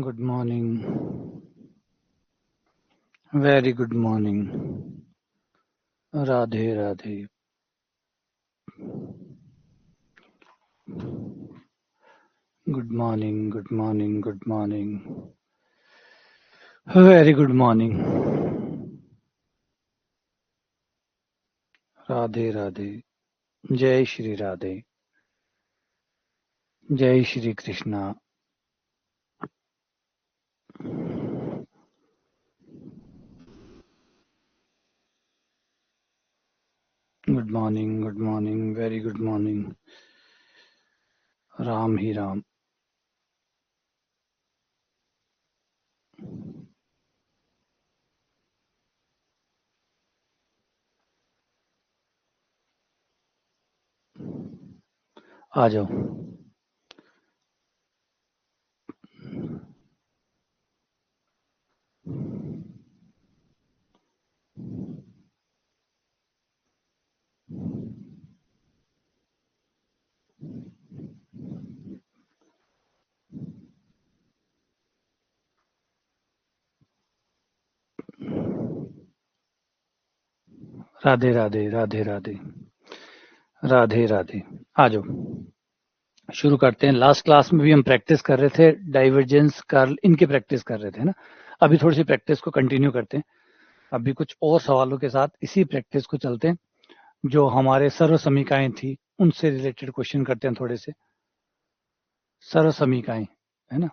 Good morning. Very good morning. Radhe Radhe. Good morning, good morning, good morning. Very good morning. Radhe Radhe. Jai Shri Radhe. Jai Shri Krishna. Good morning, very good morning. Ram hi Ram. आ जाओ. राधे राधे राधे राधे राधे राधे. आ जाओ. शुरू करते हैं. Last class में भी हम practice कर रहे थे डाइवर्जेंस कर्ल, इनके प्रैक्टिस कर रहे थे ना. अभी थोड़ी सी प्रैक्टिस को कंटिन्यू करते हैं. अभी कुछ और सवालों के साथ इसी प्रैक्टिस को चलते हैं. जो हमारे सर्व समीकाएं थी उनसे रिलेटेड क्वेश्चन करते हैं. थोड़े से सर्व समीकाएं है ना.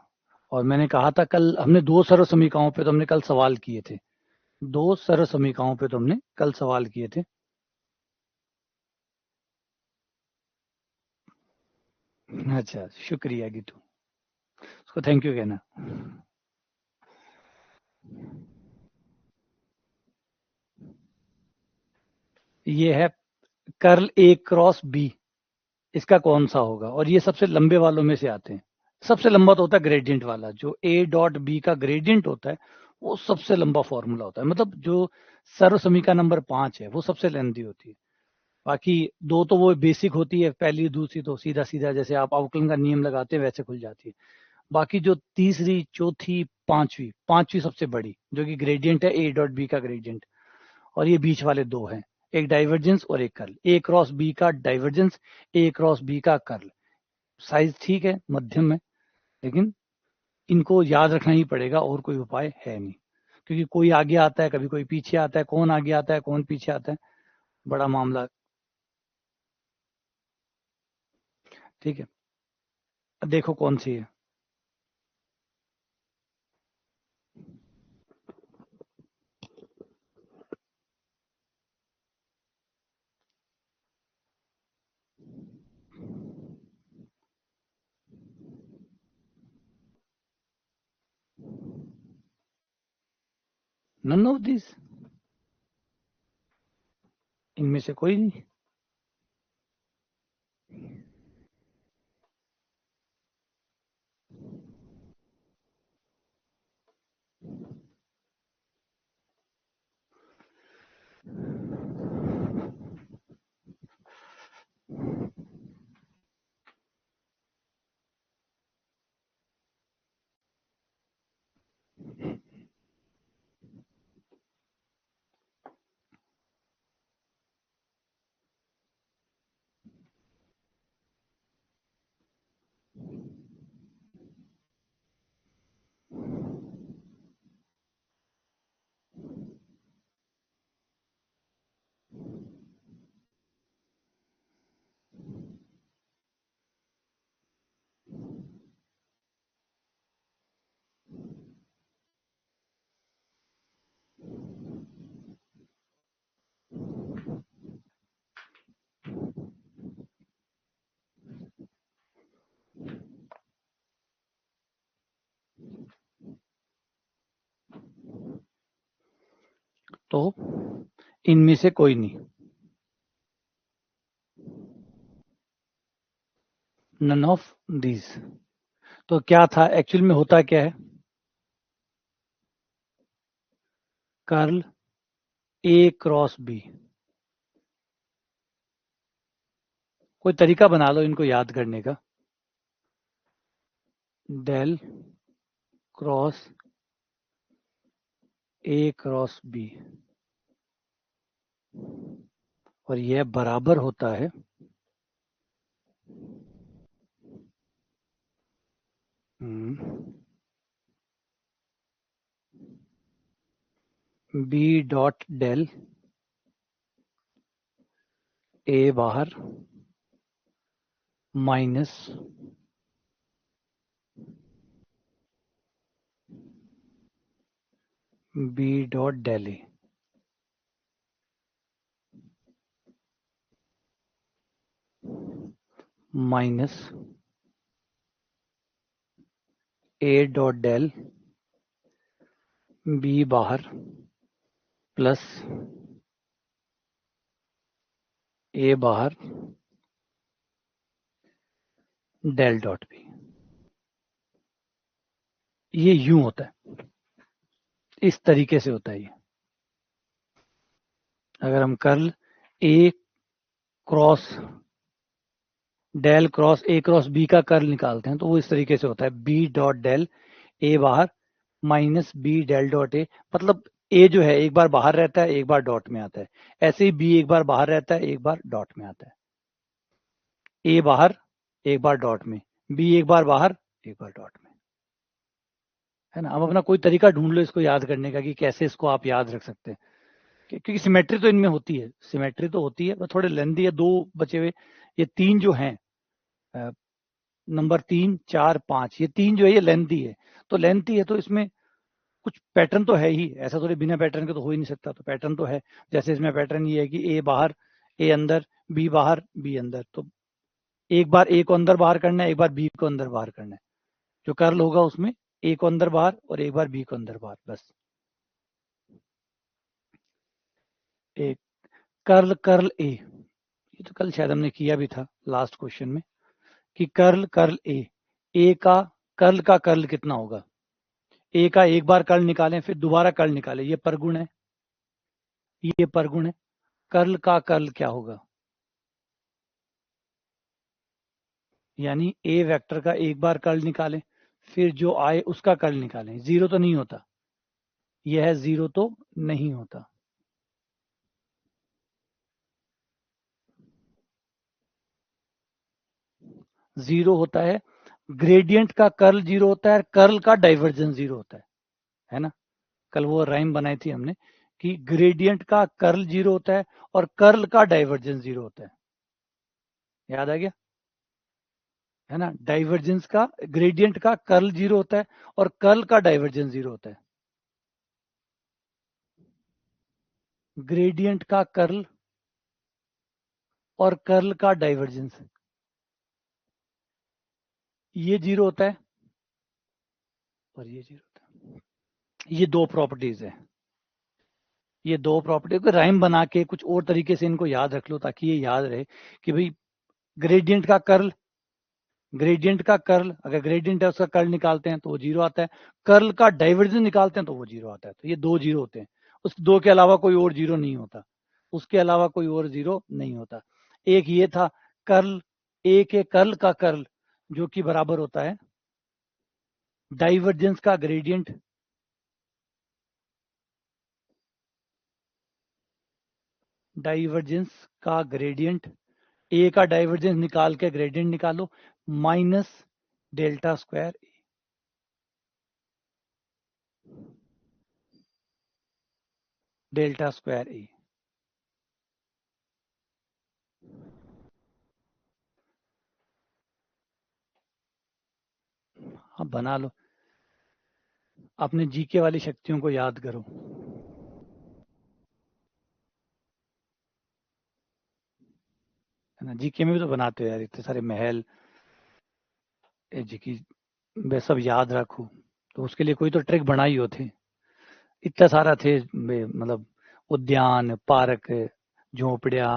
और मैंने कहा था कल हमने दो सर्व समीकाओं पे तो हमने कल सवाल किए थे. दो सर्व समीकाओं पे तो हमने कल सवाल किए थे. अच्छा, शुक्रिया गीतू. उसको थैंक यू कहना. ये है कर्ल ए क्रॉस बी. इसका कौन सा होगा. और ये सबसे लंबे वालों में से आते हैं. सबसे लंबा तो होता है ग्रेडियंट वाला. जो ए डॉट बी का ग्रेडियंट होता है वो सबसे लंबा फॉर्मूला होता है. मतलब जो सर्व समीका नंबर 5 है वो सबसे लेंथी होती है. बाकी दो तो वो बेसिक होती है. पहली दूसरी तो सीधा सीधा जैसे आप आउटलाइन का नियम लगाते हैं वैसे खुल जाती है. बाकी जो तीसरी चौथी पांचवी, पांचवी सबसे बड़ी जो कि ग्रेडियंट है ए डॉट बी का ग्रेडियंट. और ये बीच वाले दो हैं, एक डाइवर्जेंस और एक कर्ल. ए क्रॉस बी का डाइवर्जेंस, ए क्रॉस बी का कर्ल. साइज ठीक है, मध्यम है, लेकिन इनको याद रखना ही पड़ेगा और कोई उपाय है नहीं. क्योंकि कोई आगे आता है, कभी कोई पीछे आता है. कौन आगे आता है कौन पीछे आता है, बड़ा मामला. ठीक है, देखो कौन सी है. None of this. इनमें से कोई नहीं. तो इनमें से कोई नहीं. None of these. तो क्या था एक्चुअल में, होता क्या है. Curl A cross B. कोई तरीका बना लो इनको याद करने का. Del cross A cross B और यह बराबर होता है बी डॉट डेल ए बाहर minus B dot del A minus A dot del B बाहर प्लस ए बाहर डेल डॉट बी। ये यूं होता है, इस तरीके से होता है ये। अगर हम curl A cross del cross A cross B का कर्ल निकालते हैं तो वो इस तरीके से होता है बी डॉट डेल ए बाहर minus B del dot A. मतलब ए जो है एक बार बाहर रहता है एक बार डॉट में आता है, ऐसे ही बी एक बार बाहर रहता है एक बार डॉट में आता है। ए बाहर एक बार डॉट में, बी एक बार बाहर एक बार डॉट में, है ना। अब अपना कोई तरीका ढूंढ लो इसको याद करने का कि कैसे इसको आप याद रख सकते हैं, क्योंकि सिमेट्री तो इनमें होती है, सिमेट्री तो होती है, पर थोड़े लेंथी है। दो बचे हुए, ये तीन जो हैं, नंबर 3, 4, 5, ये तीन जो है ये लेंथी है। तो लेंथी है तो इसमें कुछ पैटर्न तो है ही, ऐसा थोड़ी बिना पैटर्न के तो हो ही नहीं सकता। तो पैटर्न तो है, जैसे इसमें पैटर्न ये है कि ए बाहर ए अंदर बी बाहर बी अंदर। तो एक बार ए को अंदर बाहर करना है, एक बार बी को अंदर बाहर करना है। जो कर्ल होगा उसमें ए को अंदर बाहर और एक बार बी को अंदर बाहर, बस। एक कर्ल कर्ल ए, ये तो कल शायद हमने किया भी था लास्ट क्वेश्चन में, कि कर्ल कर्ल ए का कर्ल कितना होगा। ए का एक बार कर्ल निकालें फिर दोबारा कर्ल निकालें, ये परगुण है, ये परगुण है। कर्ल का कर्ल क्या होगा, यानी ए वेक्टर का एक बार कर्ल निकालें फिर जो आए उसका कर्ल निकालें। जीरो तो नहीं होता, यह जीरो तो नहीं होता। जीरो होता है, ग्रेडियंट का कर्ल जीरो होता है, कर्ल का डाइवर्जेंस जीरो होता है ना। कल वो राइम बनाई थी हमने कि ग्रेडियंट का कर्ल जीरो होता है और कर्ल का डाइवर्जेंस जीरो होता है, याद आ गया, है ना। डाइवर्जेंस का, ग्रेडियंट का कर्ल जीरो होता है और कर्ल का डाइवर्जेंस जीरो होता है। ग्रेडियंट का कर्ल और कर्ल का डाइवर्जेंस ये जीरो होता है और ये जीरो होता है। ये दो प्रॉपर्टीज है, ये दो प्रॉपर्टी को राइम बना के कुछ और तरीके से इनको याद रख लो ताकि ये याद रहे कि भाई ग्रेडियंट का कर्ल, ग्रेडियंट का कर्ल, अगर ग्रेडियंट है उसका कर्ल निकालते हैं तो वो जीरो आता है, कर्ल का डाइवर्जेंस निकालते हैं तो वो जीरो आता है। तो ये दो जीरो होते हैं, उस दो के अलावा कोई और जीरो नहीं होता, उसके अलावा कोई और जीरो नहीं होता। एक ये था कर्ल ए के कर्ल का कर्ल जो कि बराबर होता है डाइवर्जेंस का ग्रेडियंट, डाइवर्जेंस का ग्रेडियंट, ए का डाइवर्जेंस निकाल के ग्रेडियंट निकालो minus delta square, delta square A. अब बना लो, अपने जीके वाली शक्तियों को याद करो, है ना। जीके में भी तो बनाते हो यार इतने सारे महल, जीके वे सब याद रखो, तो उसके लिए कोई तो ट्रिक बनाई होती, इतना सारा थे मतलब उद्यान पार्क झोपड़िया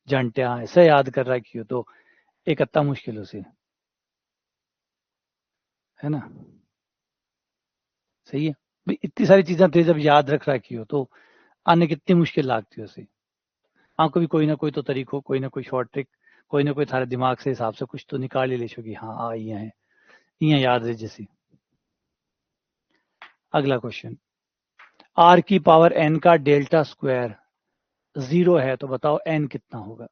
जंटिया ऐसे याद कर रखी हो तो एक अत्ता मुश्किल से, है ना। सही है भाई, इतनी सारी चीजें थे जब याद रख रखी हो तो आने कितनी मुश्किल लगती है उसे। हाँ कभी कोई ना कोई तो तरीक हो, कोई ना कोई शॉर्ट ट्रिक, कोई ना कोई थारे दिमाग से हिसाब से कुछ तो निकाल ही ले कि हाँ आ ये है, ये याद है जैसी। अगला क्वेश्चन, आर की पावर एन का डेल्टा स्क्वायर 0 है तो बताओ एन कितना होगा।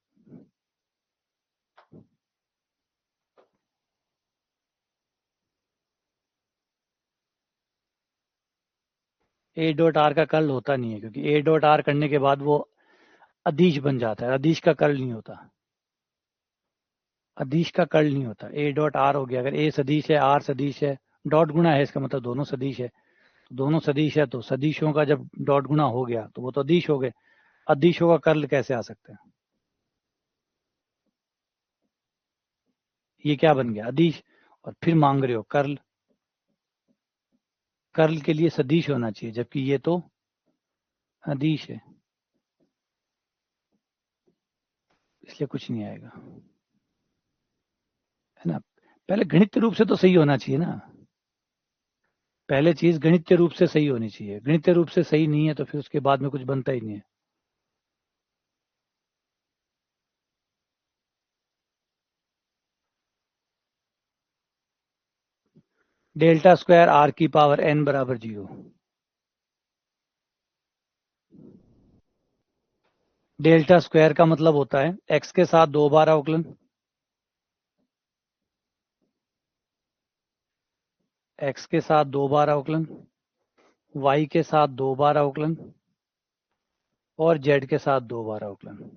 ए डॉट आर का कर्ल होता नहीं है, क्योंकि ए डॉट आर करने के बाद वो अदिश बन जाता है, अदिश का कर्ल नहीं होता, अदिश का कर्ल नहीं होता। ए डॉट आर हो गया, अगर ए सदिश है आर सदिश है, डॉट गुणा है, इसका मतलब दोनों सदिश है, तो दोनों सदिश है तो सदिशों का जब डॉट गुणा हो गया तो वो तो अदिश हो गए, अदिशों का कर्ल कैसे आ सकते हैं। ये क्या बन गया, अदिश, और फिर मांग रहे हो कर्ल, कर्ल के लिए सदिश होना चाहिए, जबकि ये तो अदिश है, इसलिए कुछ नहीं आएगा, है ना। पहले गणितीय रूप से तो सही होना चाहिए ना, पहले चीज गणितीय रूप से सही होनी चाहिए, गणितीय रूप से सही नहीं है तो फिर उसके बाद में कुछ बनता ही नहीं है। डेल्टा स्क्वायर आर की पावर एन बराबर 0। डेल्टा स्क्वायर का मतलब होता है एक्स के साथ 2 बार अवकलन, एक्स के साथ 2 बार अवकलन, वाई के साथ 2 बार अवकलन, और जेड के साथ 2 बार अवकलन।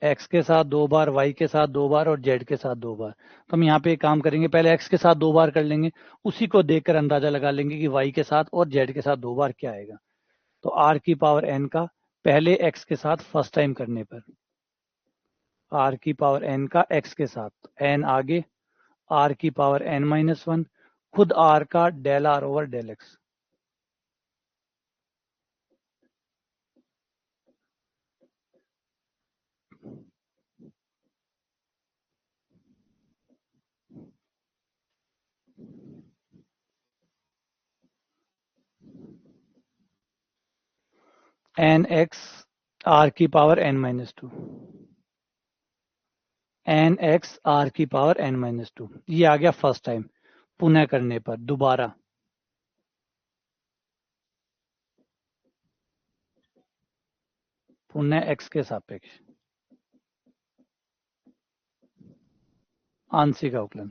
एक्स के साथ 2 बार, वाई के साथ 2 बार और जेड के साथ 2 बार। तो हम यहाँ पे एक काम करेंगे, पहले एक्स के साथ 2 बार कर लेंगे, उसी को देखकर अंदाजा लगा लेंगे कि वाई के साथ और जेड के साथ 2 बार क्या आएगा। तो आर की पावर एन का पहले एक्स के साथ फर्स्ट टाइम करने पर, आर की पावर एन का एक्स के साथ, एन आगे, आर की पावर एन माइनस 1, खुद आर का del R over del X. N X R की power N minus 2, N X R की पावर एन माइनस 2, ये आ गया फर्स्ट टाइम, पुनः करने पर दोबारा, पुनः एक्स के सापेक्ष आंशिक अवकलन,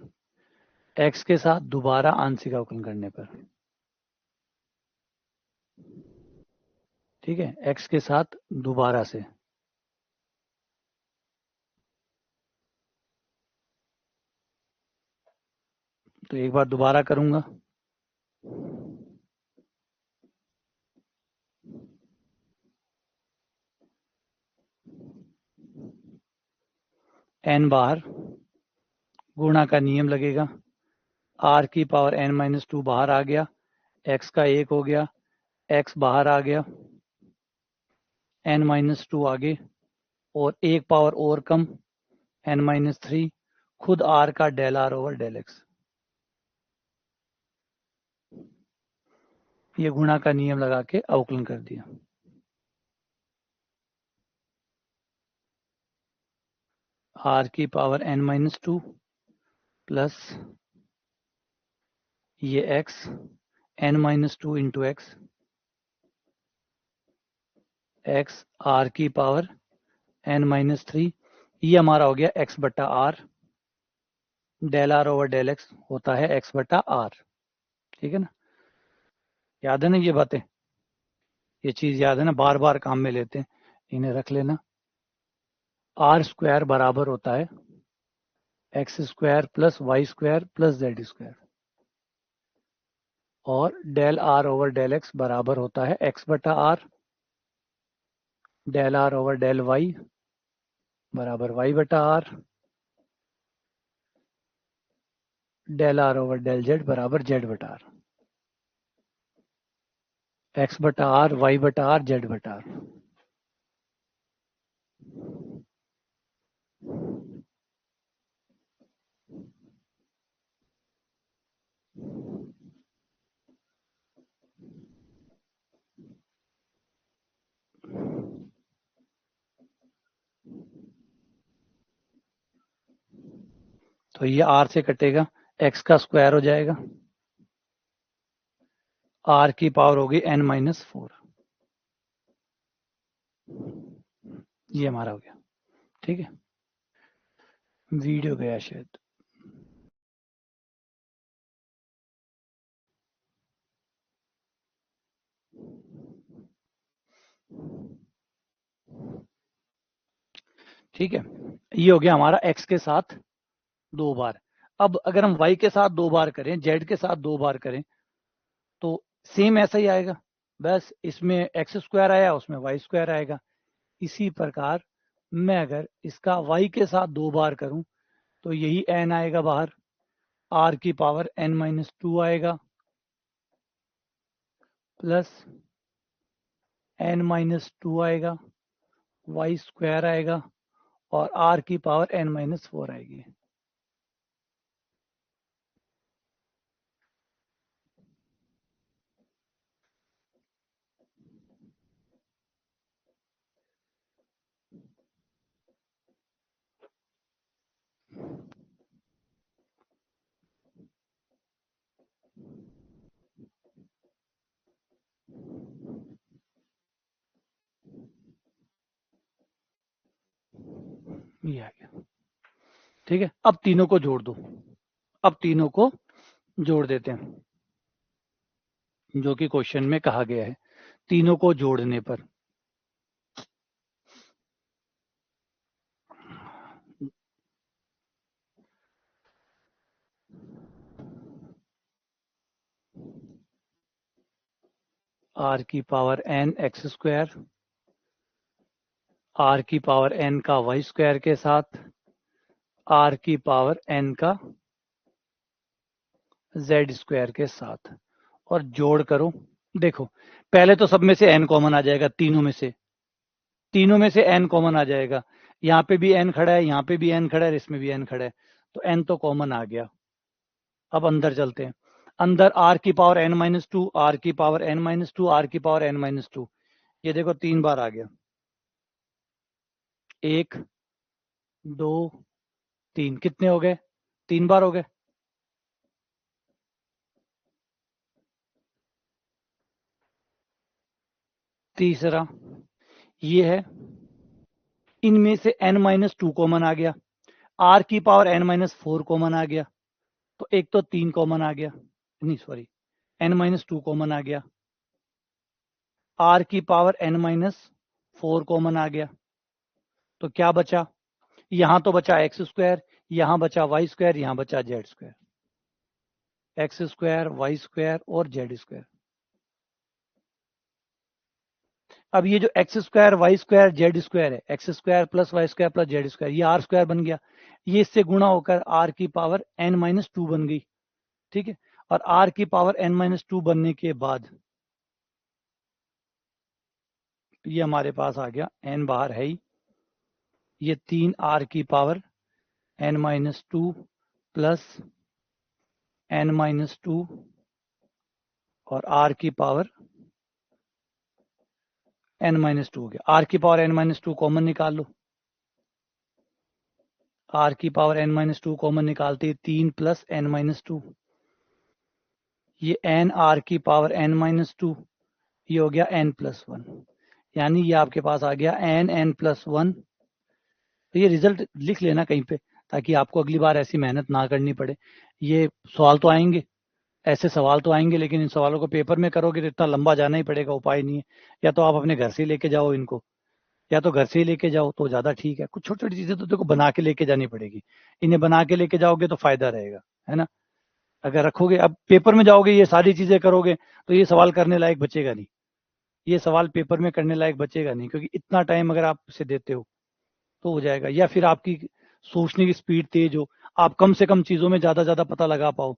एक्स के साथ दोबारा आंशिक अवकलन करने पर, ठीक है, एक्स के साथ दोबारा से, तो एक बार दोबारा करूंगा, एन बाहर, गुणा का नियम लगेगा, आर की पावर एन माइनस 2 बाहर आ गया, एक्स का 1 हो गया, एक्स बाहर आ गया, एन माइनस 2 आगे, और एक पावर और कम, एन माइनस 3, खुद आर का del R over del X. ये गुणा का नियम लगा के अवकलन कर दिया। आर की पावर एन माइनस 2 प्लस ये X, N minus 2 into X, X R की पावर एन माइनस 3, ये हमारा हो गया एक्स बट्टा R, del R over del X होता है एक्स बट्टा आर, ठीक है ना, याद है ना ये बातें, ये चीज याद है ना, बार बार काम में लेते हैं, इन्हें रख लेना। आर स्क्वायर बराबर होता है X square plus Y square plus Z square, और del R over del X बराबर होता है एक्स बटा R, del R over del Y बराबर वाई बटा R, del R over del Z बराबर जेड बटा आर, एक्स बटा आर, वाई बटा आर, जेड बटा आर। तो ये आर से कटेगा, एक्स का स्क्वायर हो जाएगा, आर की पावर होगी n-4। ये हमारा हो गया। ठीक है, वीडियो गया शायद। ठीक है, ये हो गया हमारा x के साथ 2 बार। अब अगर हम y के साथ 2 बार करें, z के साथ 2 बार करें, तो सेम ऐसा ही आएगा, बस इसमें एक्स स्क्वायर आया, उसमें वाई स्क्वायर आएगा। इसी प्रकार मैं अगर इसका y के साथ 2 बार करूं तो यही n आएगा बाहर, r की पावर n-2 आएगा, प्लस n-2 आएगा, y स्क्वायर आएगा, और r की पावर n-4 आएगी। ये आ गया। ठीक है, अब तीनों को जोड़ दो। अब तीनों को जोड़ देते हैं, जो कि क्वेश्चन में कहा गया है। तीनों को जोड़ने पर r की power n x square, r की पावर n का वाई स्क्वायर के साथ, r की पावर n का z स्क्वायर के साथ, और जोड़ करो। देखो, पहले तो सब में से n कॉमन आ जाएगा, तीनों में से n कॉमन आ जाएगा। यहाँ पे भी n खड़ा है, यहाँ पे भी n खड़ा है, इसमें भी n खड़ा है, तो n तो कॉमन आ गया। अब अंदर चलते हैं। अंदर r की पावर n-2, r की पावर n-2, r की पावर n-2, ये देखो 3 बार आ गया। 1 2 3, कितने हो गए? 3 बार हो गए। तीसरा ये है, इनमें से n-2 कॉमन आ गया, r की पावर n-4 कॉमन आ गया, तो एक तो 3 कॉमन आ गया, नहीं सॉरी, n-2 कॉमन आ गया, r की पावर n-4 कॉमन आ गया, तो क्या बचा? यहां तो बचा एक्स स्क्वायर, यहां बचा वाई स्क्वायर, यहां बचा Z square, X square, Y square और जेड स्क्वायर। अब ये जो X square, Y square, Z square है, X square plus Y square plus Z square, ये आर स्क्वायर बन गया। ये इससे गुणा होकर आर की पावर n-2 बन गई। ठीक है, और आर की पावर n-2 बनने के बाद ये हमारे पास आ गया, n बाहर है ही, ये 3 आर की पावर n-2 प्लस n-2 और आर की पावर n-2 हो गया। आर की पावर n-2 कॉमन निकाल लो, आर की पावर n-2 कॉमन निकालते ही 3 प्लस n-2, ये n आर की पावर n-2, ये हो गया n+1, यानी ये आपके पास आ गया n+1। तो ये रिजल्ट लिख लेना कहीं पे, ताकि आपको अगली बार ऐसी मेहनत ना करनी पड़े। ये सवाल तो आएंगे, ऐसे सवाल तो आएंगे, लेकिन इन सवालों को पेपर में करोगे तो इतना लंबा जाना ही पड़ेगा, उपाय नहीं है। या तो आप अपने घर से ही लेके जाओ इनको, या तो घर से ही लेके जाओ तो ज्यादा ठीक है। कुछ छोटी छोटी चीजें तो देखो बना के लेके जानी पड़ेगी, इन्हें बना के लेके जाओगे तो फायदा रहेगा, है ना। अगर रखोगे, अब पेपर में जाओगे ये सारी चीजें करोगे तो ये सवाल करने लायक बचेगा नहीं, ये सवाल पेपर में करने लायक बचेगा नहीं, क्योंकि इतना टाइम अगर आप इसे देते हो तो हो जाएगा। या फिर आपकी सोचने की स्पीड तेज हो, आप कम से कम चीजों में ज्यादा पता लगा पाओ,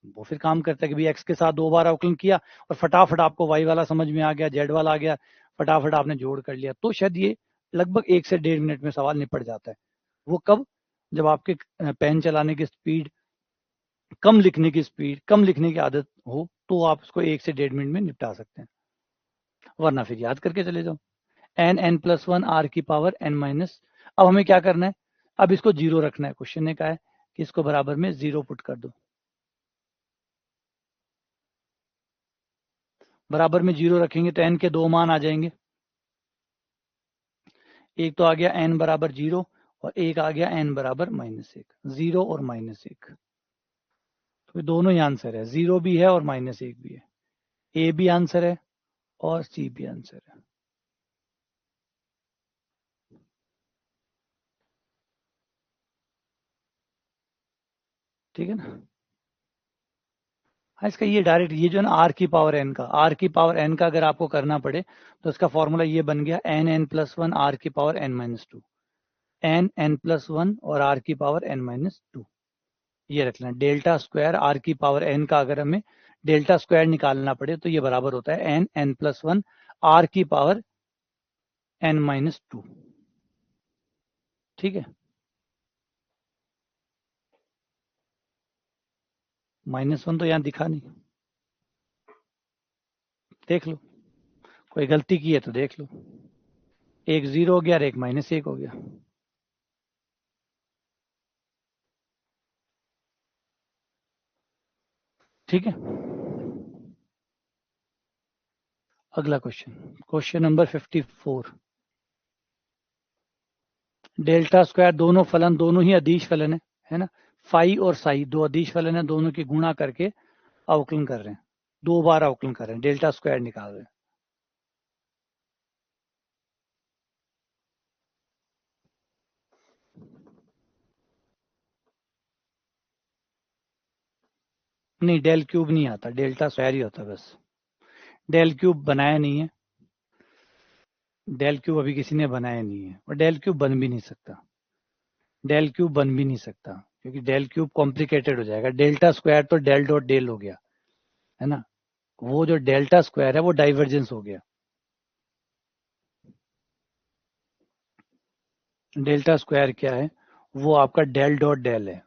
वो फिर काम करता है कि भाई एक्स के साथ 2 बार अवकलन किया और फटाफट आपको वाई वाला समझ में आ गया, जेड वाला आ गया, फटाफट आपने जोड़ कर लिया, तो शायद ये लगभग 1 से 1.5 मिनट में सवाल निपट जाता है। वो कब? जब आपके पेन चलाने की स्पीड, कम लिखने की स्पीड, कम लिखने की आदत हो, तो आप उसको 1 से 1.5 मिनट में निपटा सकते हैं, वरना फिर याद करके चले जाओ। n+1 आर की पावर n-। अब हमें क्या करना है? अब इसको 0 रखना है। क्वेश्चन ने कहा है कि इसको बराबर में 0 पुट कर दो। बराबर में 0 रखेंगे तो n के 2 मान आ जाएंगे। एक तो आ गया n बराबर 0 और एक आ गया n बराबर -1, 0 और -1। तो ये दोनों ही आंसर है, 0 भी है और -1 भी है। ए भी आंसर है और सी भी आंसर है। ठीक है ना। हाँ, इसका ये डायरेक्ट ये जो ना आर की पावर एन का, आर की पावर एन का अगर आपको करना पड़े तो इसका फॉर्मूला ये बन गया n+1 आर की पावर n-2, n+1 और आर की पावर n-2। ये रख लेना, डेल्टा स्क्वायर आर की पावर एन का अगर हमें डेल्टा स्क्वायर निकालना पड़े तो ये बराबर होता है n+1 आर की पावर n-2। ठीक है, -1 तो यहाँ दिखा नहीं, देख लो, कोई गलती की है तो देख लो। एक 0 हो गया और एक -1 हो गया। ठीक है, अगला question, question number 54। Delta square दोनों फलन, दोनों ही अदिश फलन है ना। फाई और साई दो अदिश फलन है, दोनों की गुणा करके अवकलन कर रहे हैं, 2 बार अवकलन कर रहे हैं, डेल्टा स्क्वायर निकाल रहे हैं। नहीं, डेल क्यूब नहीं आता, डेल्टा स्क्वायर ही होता है बस। डेल क्यूब बनाया नहीं है, डेल क्यूब अभी किसी ने बनाया नहीं है, और डेल क्यूब बन भी नहीं सकता, डेल क्यूब बन भी नहीं सकता, क्योंकि डेल क्यूब कॉम्प्लिकेटेड हो जाएगा। डेल्टा स्क्वायर तो डेल डॉट डेल हो गया, है ना। वो जो डेल्टा स्क्वायर है वो डाइवर्जेंस हो गया। डेल्टा स्क्वायर क्या है, वो आपका डेल डॉट डेल है,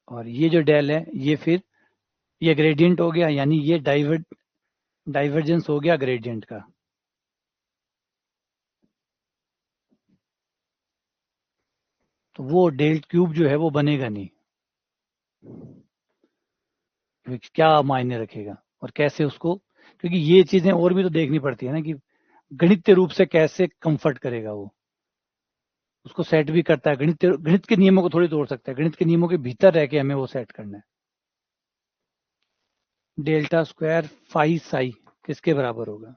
और ये जो डेल है ये फिर ये ग्रेडियंट हो गया, यानी ये डाइवर्जेंस हो गया ग्रेडियंट का। तो वो डेल क्यूब जो है वो बनेगा नहीं, क्या मायने रखेगा और कैसे उसको, क्योंकि ये चीजें और भी तो देखनी पड़ती है ना, कि गणितीय रूप से कैसे कंफर्ट करेगा वो, उसको सेट भी करता है, गणित के नियमों को थोड़ी तोड़ सकता है, गणित के नियमों के भीतर रह के हमें वो सेट करना है। डेल्टा स्क्वायर फाई साई किसके बराबर होगा।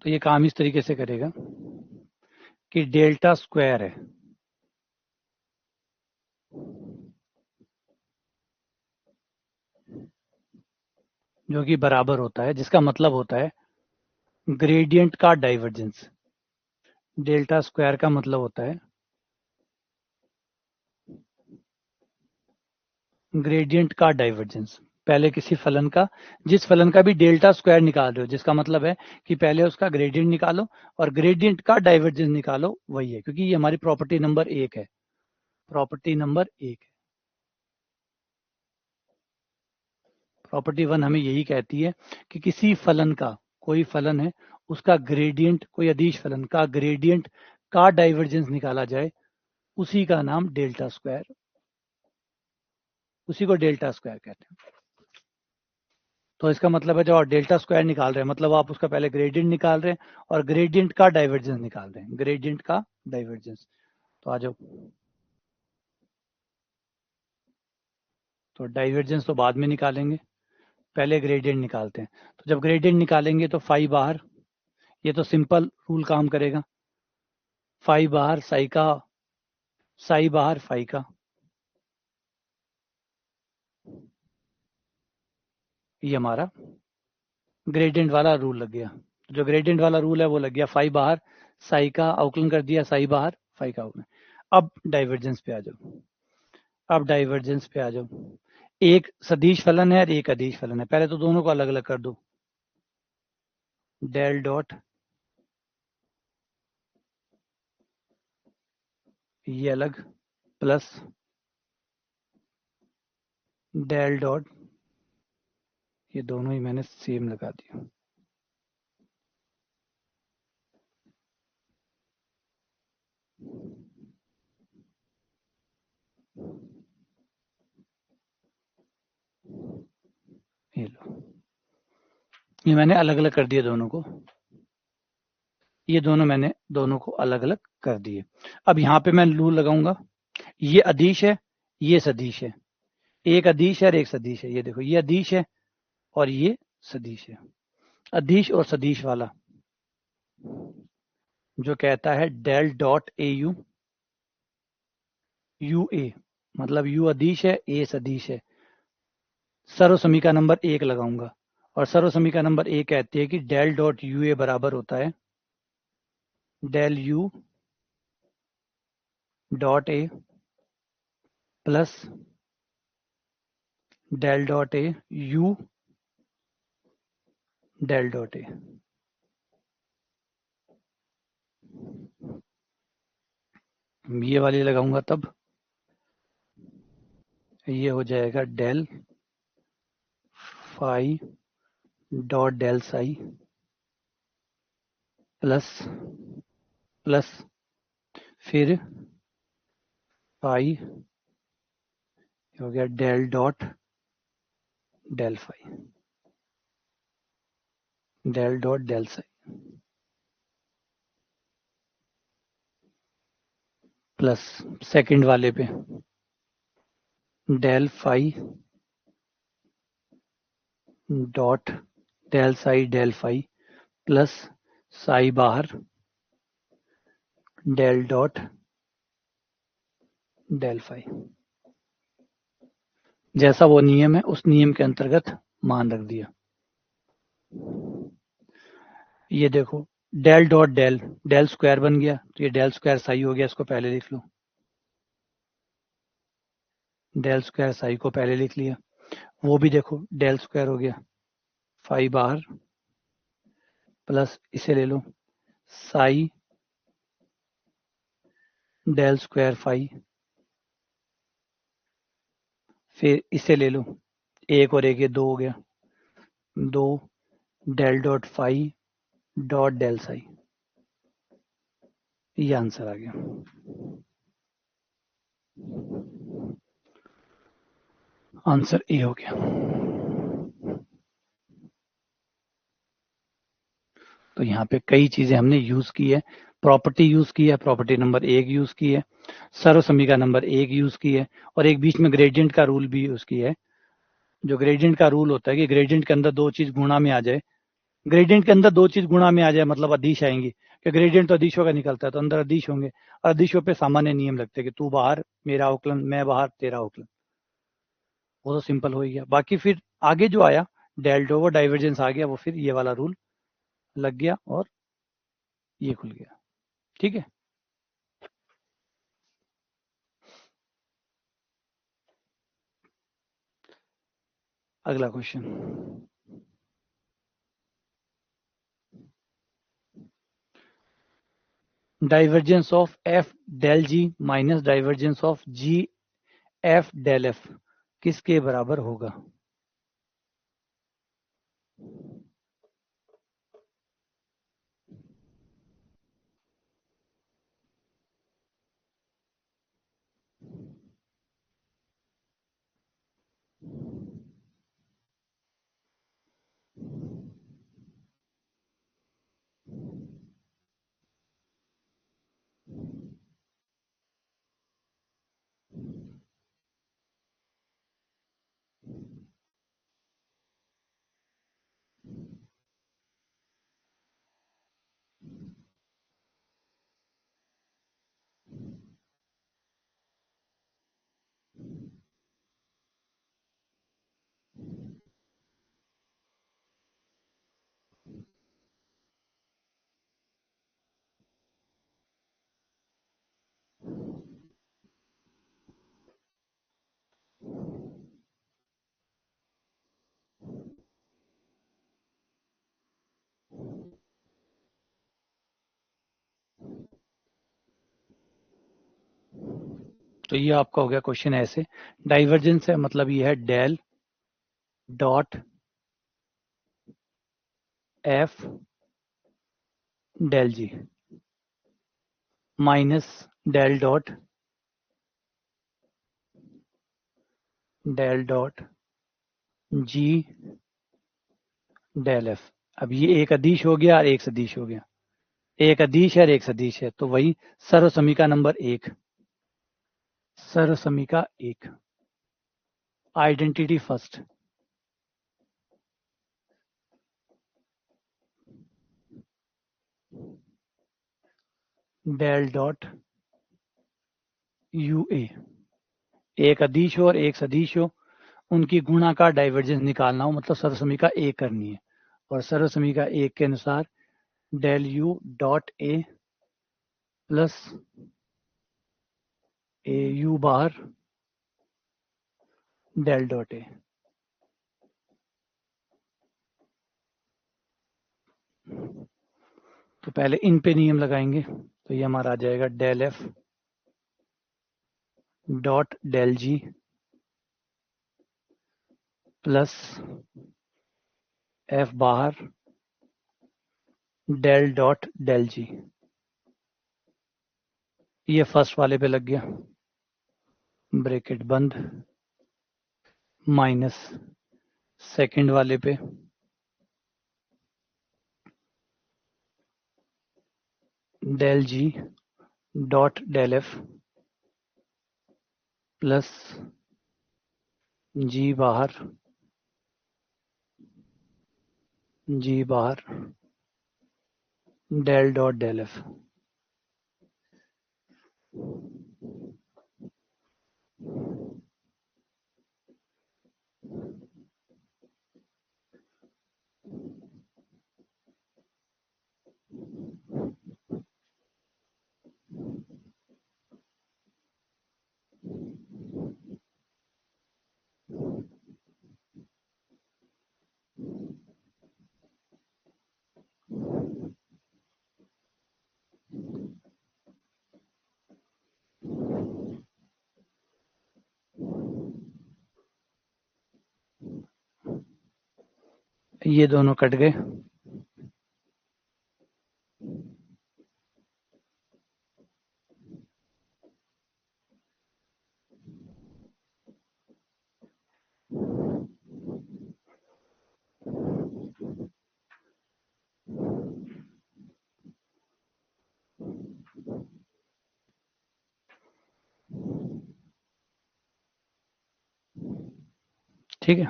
तो ये काम इस तरीके से करेगा कि डेल्टा स्क्वायर है, जो कि बराबर होता है, जिसका मतलब होता है ग्रेडियंट का डाइवर्जेंस। डेल्टा स्क्वायर का मतलब होता है ग्रेडियंट का डाइवर्जेंस। पहले किसी फलन का, जिस फलन का भी डेल्टा स्क्वायर निकाल रहे हो, जिसका मतलब है कि पहले उसका ग्रेडियंट निकालो और ग्रेडियंट का डाइवर्जेंस निकालो, वही है, क्योंकि ये हमारी प्रॉपर्टी नंबर 1 है, प्रॉपर्टी नंबर 1 है। प्रॉपर्टी 1 हमें यही कहती है कि किसी फलन का, कोई फलन है उसका ग्रेडियंट, कोई अदिश फलन का ग्रेडियंट का डाइवर्जेंस निकाला जाए, उसी का नाम डेल्टा स्क्वायर, उसी को डेल्टा स्क्वायर कहते हैं। तो इसका मतलब है जब आप डेल्टा स्क्वायर निकाल रहे हैं, मतलब आप उसका पहले ग्रेडियंट निकाल रहे हैं और ग्रेडियंट का डाइवर्जेंस निकाल रहे हैं, ग्रेडियंट का डाइवर्जेंस। तो आ जाओ, तो डाइवर्जेंस तो बाद में निकालेंगे, पहले ग्रेडियंट निकालते हैं। तो जब ग्रेडियंट निकालेंगे तो फाई बाहर, ये तो सिंपल रूल काम करेगा, फाई बाहर साई का, साई बाहर फाई का, ये हमारा ग्रेडियंट वाला रूल लग गया। तो जो ग्रेडियंट वाला रूल है वो लग गया, फाई बाहर, साई का अवकलन कर दिया, साई बाहर, फाई का अवकलन। अब डाइवर्जेंस पे आ जाओ, अब डाइवर्जेंस पे आ जाओ। एक सदिश फलन है और एक अदिश फलन है, पहले तो दोनों को अलग अलग कर दो, डेल डॉट ये अलग प्लस डेल डॉट ये दोनों ही मैंने सेम लगा दिया। ये लो, ये मैंने अलग अलग कर दिया दोनों को, ये दोनों मैंने दोनों को अलग अलग कर दिए। अब यहाँ पे मैं रूल लगाऊंगा, ये अदिश है, ये सदिश है, एक अदिश है और एक सदिश है। ये देखो ये अदिश है और ये सदिश है। अदिश और सदिश वाला जो कहता है del dot A U, U A मतलब यू अदिश है, ए सदिश है, सर्वसमीका नंबर 1 लगाऊंगा। और सर्वसमीका नंबर 1 कहती है कि डेल डॉट यू ए बराबर होता है del U dot A plus del dot A U del dot A. ये वाली लगाऊंगा तब ये हो जाएगा del phi dot del psi plus plus फिर फाई हो गया del dot del phi, del dot del psi plus second वाले पे del phi dot del phi plus psi बाहर डेल डॉट डेल फाई। जैसा वो नियम है उस नियम के अंतर्गत मान रख दिया। ये देखो del dot del, del square बन गया तो ये डेल स्क्वायर साई हो गया, इसको पहले लिख लो, डेल स्क्वायर साई को पहले लिख लिया। वो भी देखो डेल स्क्वायर हो गया, फाई बाहर प्लस इसे ले लो साई डेल स्क्वायर फाई, फिर इसे ले लो, एक और एक ये दो हो गया, दो del dot phi dot del psi. ये आंसर आ गया। आंसर ए हो गया। तो यहाँ पे कई चीजें हमने यूज की है, प्रॉपर्टी यूज की है, प्रॉपर्टी नंबर 1 यूज की है, सर्व समीका नंबर 1 यूज की है, और एक बीच में ग्रेडियंट का रूल भी यूज किया है। जो ग्रेडियंट का रूल होता है कि ग्रेडियंट के अंदर दो चीज गुणा में आ जाए, ग्रेडियंट के अंदर दो चीज गुणा में आ जाए मतलब अदिश आएंगी, कि ग्रेडियंट तो अदिशों का निकलता है तो अंदर अदिश होंगे, और अदिशों पे सामान्य नियम लगते हैं कि तू बाहर मेरा अवकलन, मैं बाहर तेरा अवकलन। वो तो सिंपल हो ही गया। बाकी फिर आगे जो आया डेल्टा ओवर डाइवर्जेंस आ गया, वो फिर ये वाला रूल लग गया और ये खुल गया। ठीक है, अगला question. Divergence of F del G minus divergence of G F del F किसके बराबर होगा? तो ये आपका हो गया क्वेश्चन ऐसे। डाइवर्जेंस है मतलब ये है del dot F del G minus del dot G del F. अब ये एक अदिश हो गया और एक सदिश हो गया, एक अदिश है और एक सदिश है, तो वही सर्वसमीका नंबर 1, सर्वसमीका 1, identity first. Del dot U A, एक अदिश हो और एक सदिश हो, उनकी गुणा का डाइवर्जेंस निकालना हो, मतलब सर्वसमीका 1 करनी है। और सर्वसमीका 1 के अनुसार del U dot A plus A U बाहर डेल डॉट ए। तो पहले इन पे नियम लगाएंगे, तो ये हमारा आ जाएगा डेल एफ डॉट डेल जी प्लस एफ बाहर डेल डॉट डेल जी। ये फर्स्ट वाले पे लग गया, ब्रैकेट बंद, माइनस सेकंड वाले पे डेल जी डॉट डेल एफ प्लस जी बाहर डेल डॉट डेल एफ। ये दोनों कट गए, ठीक है।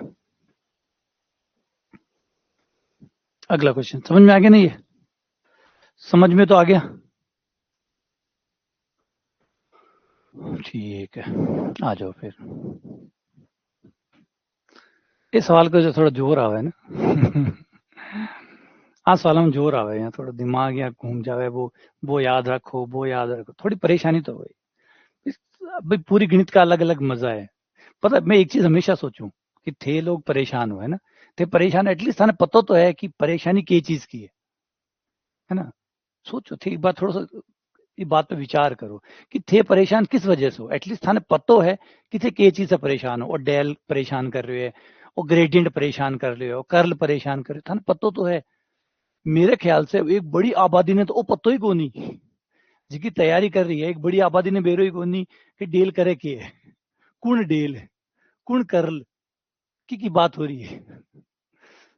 अगला क्वेश्चन समझ में आ गया? नहीं है समझ में तो आ गया, ठीक है। आ जाओ फिर, इस सवाल को जो थोड़ा जोर आवे ना हाँ सवालों में जोर आवे, यहाँ थोड़ा दिमाग यहाँ घूम जावे, वो याद रखो, वो याद रखो, थोड़ी परेशानी तो हुई। भाई पूरी गणित का अलग अलग मजा है। पता है, मैं एक चीज हमेशा सोचूं कि थे लोग परेशान हुए ना, थे परेशान एटलीस्ट थाने पता तो है कि परेशानी के चीज की है ना। सोचो थे एक बार, थोड़ा सा ये बात पे विचार करो कि थे परेशान किस वजह से हो, एटलीस्ट थाने पतो है कि थे के चीज से परेशान हो। और डेल परेशान कर रहे हो, और ग्रेडियंट परेशान कर रहे हो, कर्ल परेशान कर रहे हो, थाने पतो तो है। मेरे ख्याल से एक बड़ी आबादी ने तो वो पतो ही को नहीं, जिसकी तैयारी कर रही है एक बड़ी आबादी ने बेरो ही को नहीं कि डेल करे के है, कुण डेल है, कुण कर्ल की बात हो रही है।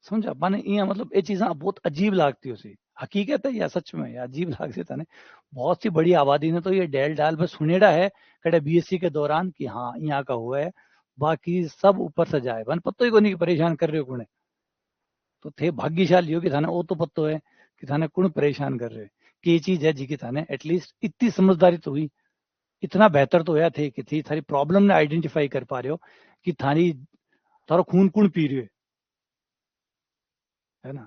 समझा माने यहाँ, मतलब ये चीज़ बहुत अजीब लागती है उसे, हकीकत है या सच में या अजीब लागती था ने। बहुत सी बड़ी आबादी ने तो ये डेल डाल बस सुनेड़ा है कड़े बीएससी के दौरान कि हाँ यहाँ का हुआ है, बाकी सब ऊपर से जाए बन पत्तो ही को नहीं परेशान कर रहे हो कुणे। तो थे भाग्यशाली हो कि थाने वो तो पत्तो है कि थाने कुण परेशान कर रहे हो, कि ये चीज है जी की थाने एटलीस्ट इतनी समझदारी तो हुई, इतना बेहतर तो होया थे कि थी थारी प्रॉब्लम ने आइडेंटिफाई कर पा रहे हो कि थारी थारो खून कुण पी रहे हो, है ना।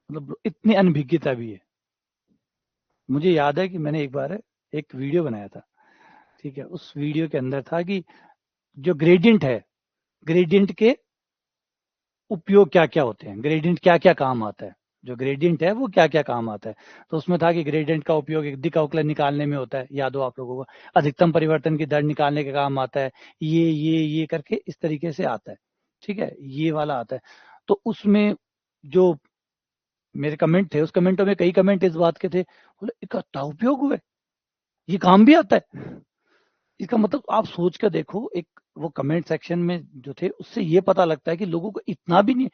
मतलब इतनी अनभिज्ञता भी है। मुझे याद है कि मैंने एक बार एक वीडियो बनाया था, ठीक है, उस वीडियो के अंदर था कि जो ग्रेडियंट है, ग्रेडियंट के उपयोग क्या क्या होते हैं, ग्रेडियंट क्या क्या काम आता है। जो ग्रेडियंट है वो क्या क्या काम आता है। तो उसमें था कि ग्रेडियंट का उपयोग एक दिक् अवकलन निकालने में होता है, याद हो आप लोगों को, अधिकतम परिवर्तन की दर निकालने का काम आता है, ये करके इस तरीके से आता है। ठीक है, ये वाला आता है। तो उसमें जो मेरे कमेंट थे, उस कमेंटों में कई कमेंट इस बात के थे, बोले इकट्ठा उपयोग हुए, ये काम भी आता है। इसका मतलब आप सोच कर देखो, एक वो कमेंट सेक्शन में जो थे उससे ये पता लगता है कि लोगों को इतना भी नहीं,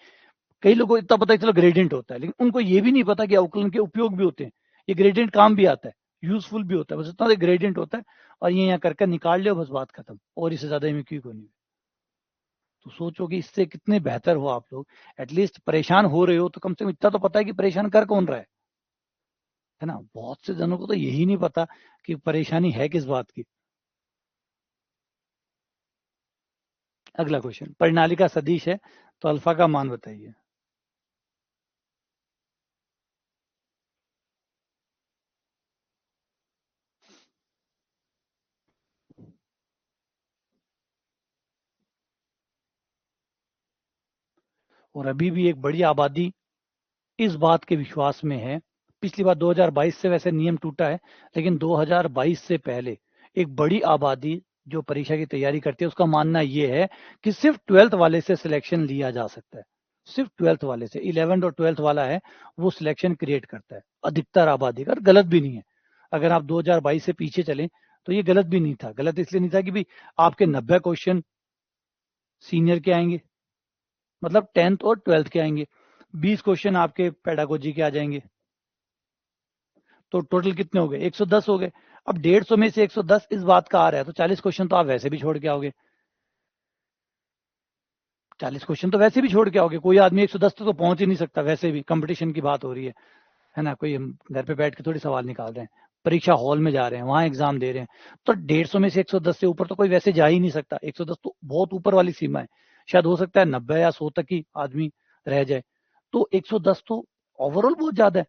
कई लोगों को इतना पता है चलो ग्रेडियंट होता है, लेकिन उनको ये भी नहीं पता कि अवकलन के उपयोग भी होते हैं, ये ग्रेडियंट काम भी आता है, यूजफुल भी होता है, बस इतना ग्रेडियंट होता है और ये यहाँ करके निकाल लियो, बस बात खत्म, और इससे ज्यादा में क्यों नहीं। तो सोचो कि इससे कितने बेहतर हो आप लोग, एटलीस्ट परेशान हो रहे हो तो कम से कम इतना तो पता है कि परेशान कर कौन रहा है ना। बहुत से जनों को तो यही नहीं पता कि परेशानी है किस बात की। अगला क्वेश्चन, प्रणाली का सदिश है तो अल्फा का मान बताइए। और अभी भी एक बड़ी आबादी इस बात के विश्वास में है, पिछली बार 2022 से वैसे नियम टूटा है, लेकिन 2022 से पहले एक बड़ी आबादी जो परीक्षा की तैयारी करती है उसका मानना यह है कि सिर्फ 12th वाले से सिलेक्शन लिया जा सकता है, सिर्फ 12th वाले से, 11th और 12th वाला है वो सिलेक्शन क्रिएट करता है अधिकतर आबादी का, और गलत भी नहीं है। अगर आप 2022 से पीछे चलें तो ये गलत भी नहीं था, गलत इसलिए नहीं था कि भाई आपके 90 क्वेश्चन सीनियर के आएंगे, मतलब 10th और 12th के आएंगे, 20 क्वेश्चन आपके पेडागोजी के आ जाएंगे, तो टोटल कितने हो गए, 110 हो गए। अब 150 में से 110 इस बात का आ रहा है तो 40 क्वेश्चन तो आप वैसे भी छोड़ के आओगे, 40 क्वेश्चन तो वैसे भी छोड़ के आओगे, कोई आदमी 110 तो पहुंच ही नहीं सकता, वैसे भी कंपटीशन की बात हो रही है ना, कोई हम घर पे बैठ के थोड़ी सवाल निकाल रहे हैं, परीक्षा हॉल में जा रहे हैं, वहां एग्जाम दे रहे हैं, तो 150 में से 110 से ऊपर तो कोई वैसे जा ही नहीं सकता, 110 तो बहुत ऊपर वाली सीमा है, शायद हो सकता है 90 या 100 तक ही आदमी रह जाए, तो 110 तो ओवरऑल बहुत ज्यादा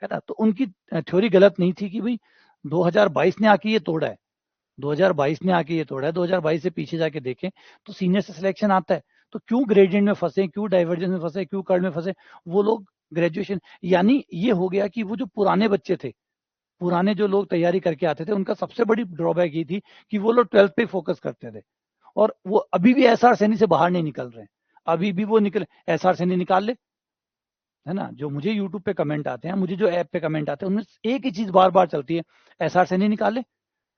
है ना। तो उनकी थ्योरी गलत नहीं थी कि भाई 2022 ने आके ये तोड़ा है, 2022 ने आके ये तोड़ा है, 2022 से पीछे जाके देखें तो सीनियर से सिलेक्शन आता है, तो क्यों ग्रेडियंट में फंसे, क्यों डाइवर्जेंस में फंसे, क्यों कर्ल में फंसे, वो लोग ग्रेजुएशन, यानी ये हो गया कि वो जो पुराने बच्चे थे, पुराने जो लोग तैयारी करके आते थे, उनका सबसे बड़ी ड्रॉबैक ये थी कि वो लोग 12th पे फोकस करते थे, और वो अभी भी एसआर सैनी से बाहर नहीं निकल रहे हैं, अभी भी वो निकले, एसआर सैनी निकाल ले, है ना। जो मुझे यूट्यूब पे कमेंट आते हैं, मुझे जो ऐप पे कमेंट आते हैं, उनमें एक ही चीज बार बार चलती है, एसआर सैनी निकाल ले,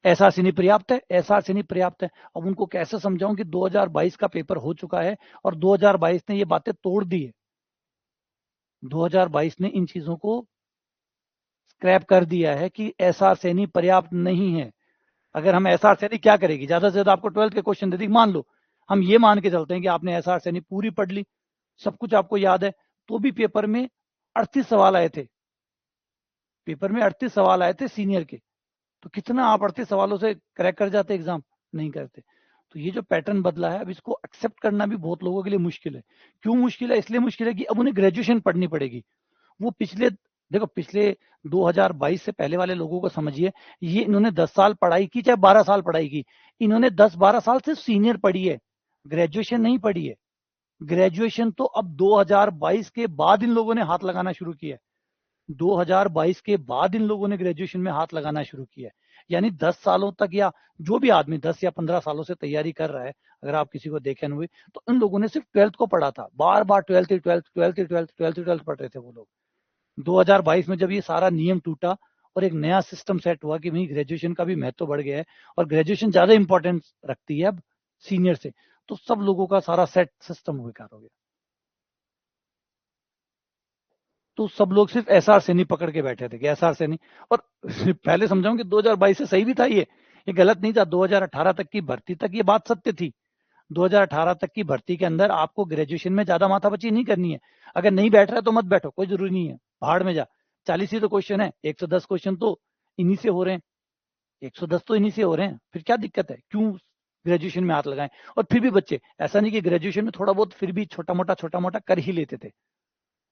एसआर सैनी पर्याप्त है, एसआर सैनी पर्याप्त है। अब उनको कैसे समझाऊं कि 2022 का पेपर हो चुका है और 2022 ने ये बातें तोड़ दी है, 2022 ने इन चीजों को स्क्रैप कर दिया है कि एसआर सैनी पर्याप्त नहीं है। अगर हम एसआर सैनी क्या करेगी, ज्यादा से ज्यादा आपको 12th के क्वेश्चन दे दी, मान लो हम ये मान के चलते हैं कि आपने एसआर सैनी पूरी पढ़ ली, सब कुछ आपको याद है, तो भी पेपर में 38 सवाल आए थे, पेपर में 38 सवाल आए थे सीनियर के, तो कितना आप 38 सवालों से क्रैक कर जाते एग्जाम, नहीं करते। तो ये जो पैटर्न बदला है, अब इसको एक्सेप्ट करना भी बहुत लोगों के लिए मुश्किल है। क्यों मुश्किल है, इसलिए मुश्किल है कि अब उन्हें ग्रेजुएशन पढ़नी पड़ेगी। वो पिछले, देखो पिछले 2022 से पहले वाले लोगों को समझिए, ये इन्होंने 10 साल पढ़ाई की चाहे 12 साल पढ़ाई की, इन्होंने 10-12 साल से सीनियर पढ़ी है, ग्रेजुएशन नहीं पढ़ी है। ग्रेजुएशन तो अब 2022 के बाद इन लोगों ने हाथ लगाना शुरू किया है, 2022 के बाद इन लोगों ने ग्रेजुएशन में हाथ लगाना शुरू किया है। यानी 10 सालों तक, या जो भी आदमी 10 या 15 सालों से तैयारी कर रहा है, अगर आप किसी को देखें हुए, तो इन लोगों ने सिर्फ 12th को पढ़ा था, बार बार 12th ही 12th 12th ही 12th 12th ही 12th पढ़ रहे थे वो लोग। 2022 में जब ये सारा नियम टूटा और एक नया सिस्टम सेट हुआ कि भाई ग्रेजुएशन का भी महत्व बढ़ गया है और ग्रेजुएशन ज्यादा इंपॉर्टेंस रखती है अब सीनियर से, तो सब लोगों का सारा सेट सिस्टम बेकार हो गया। तो सब लोग सिर्फ एसआर सैनी पकड़ के बैठे थे कि एसआर सैनी, और पहले समझाऊं कि 2022 से सही भी था, ये गलत नहीं था, 2018 तक की भर्ती तक ये बात सत्य थी। 2018 तक की भर्ती के अंदर आपको ग्रेजुएशन में ज्यादा माथापच्ची नहीं करनी है, अगर नहीं बैठ रहा है तो मत बैठो, कोई जरूरी नहीं है, भाड़ में जा, 40 ही तो क्वेश्चन है, 110 क्वेश्चन तो इन्हीं से हो रहे हैं, 110 तो इन्हीं से हो रहे हैं, फिर क्या दिक्कत है, क्यों ग्रेजुएशन में हाथ लगाएं। और फिर भी बच्चे, ऐसा नहीं कि ग्रेजुएशन में थोड़ा बहुत फिर भी छोटा मोटा कर ही लेते थे,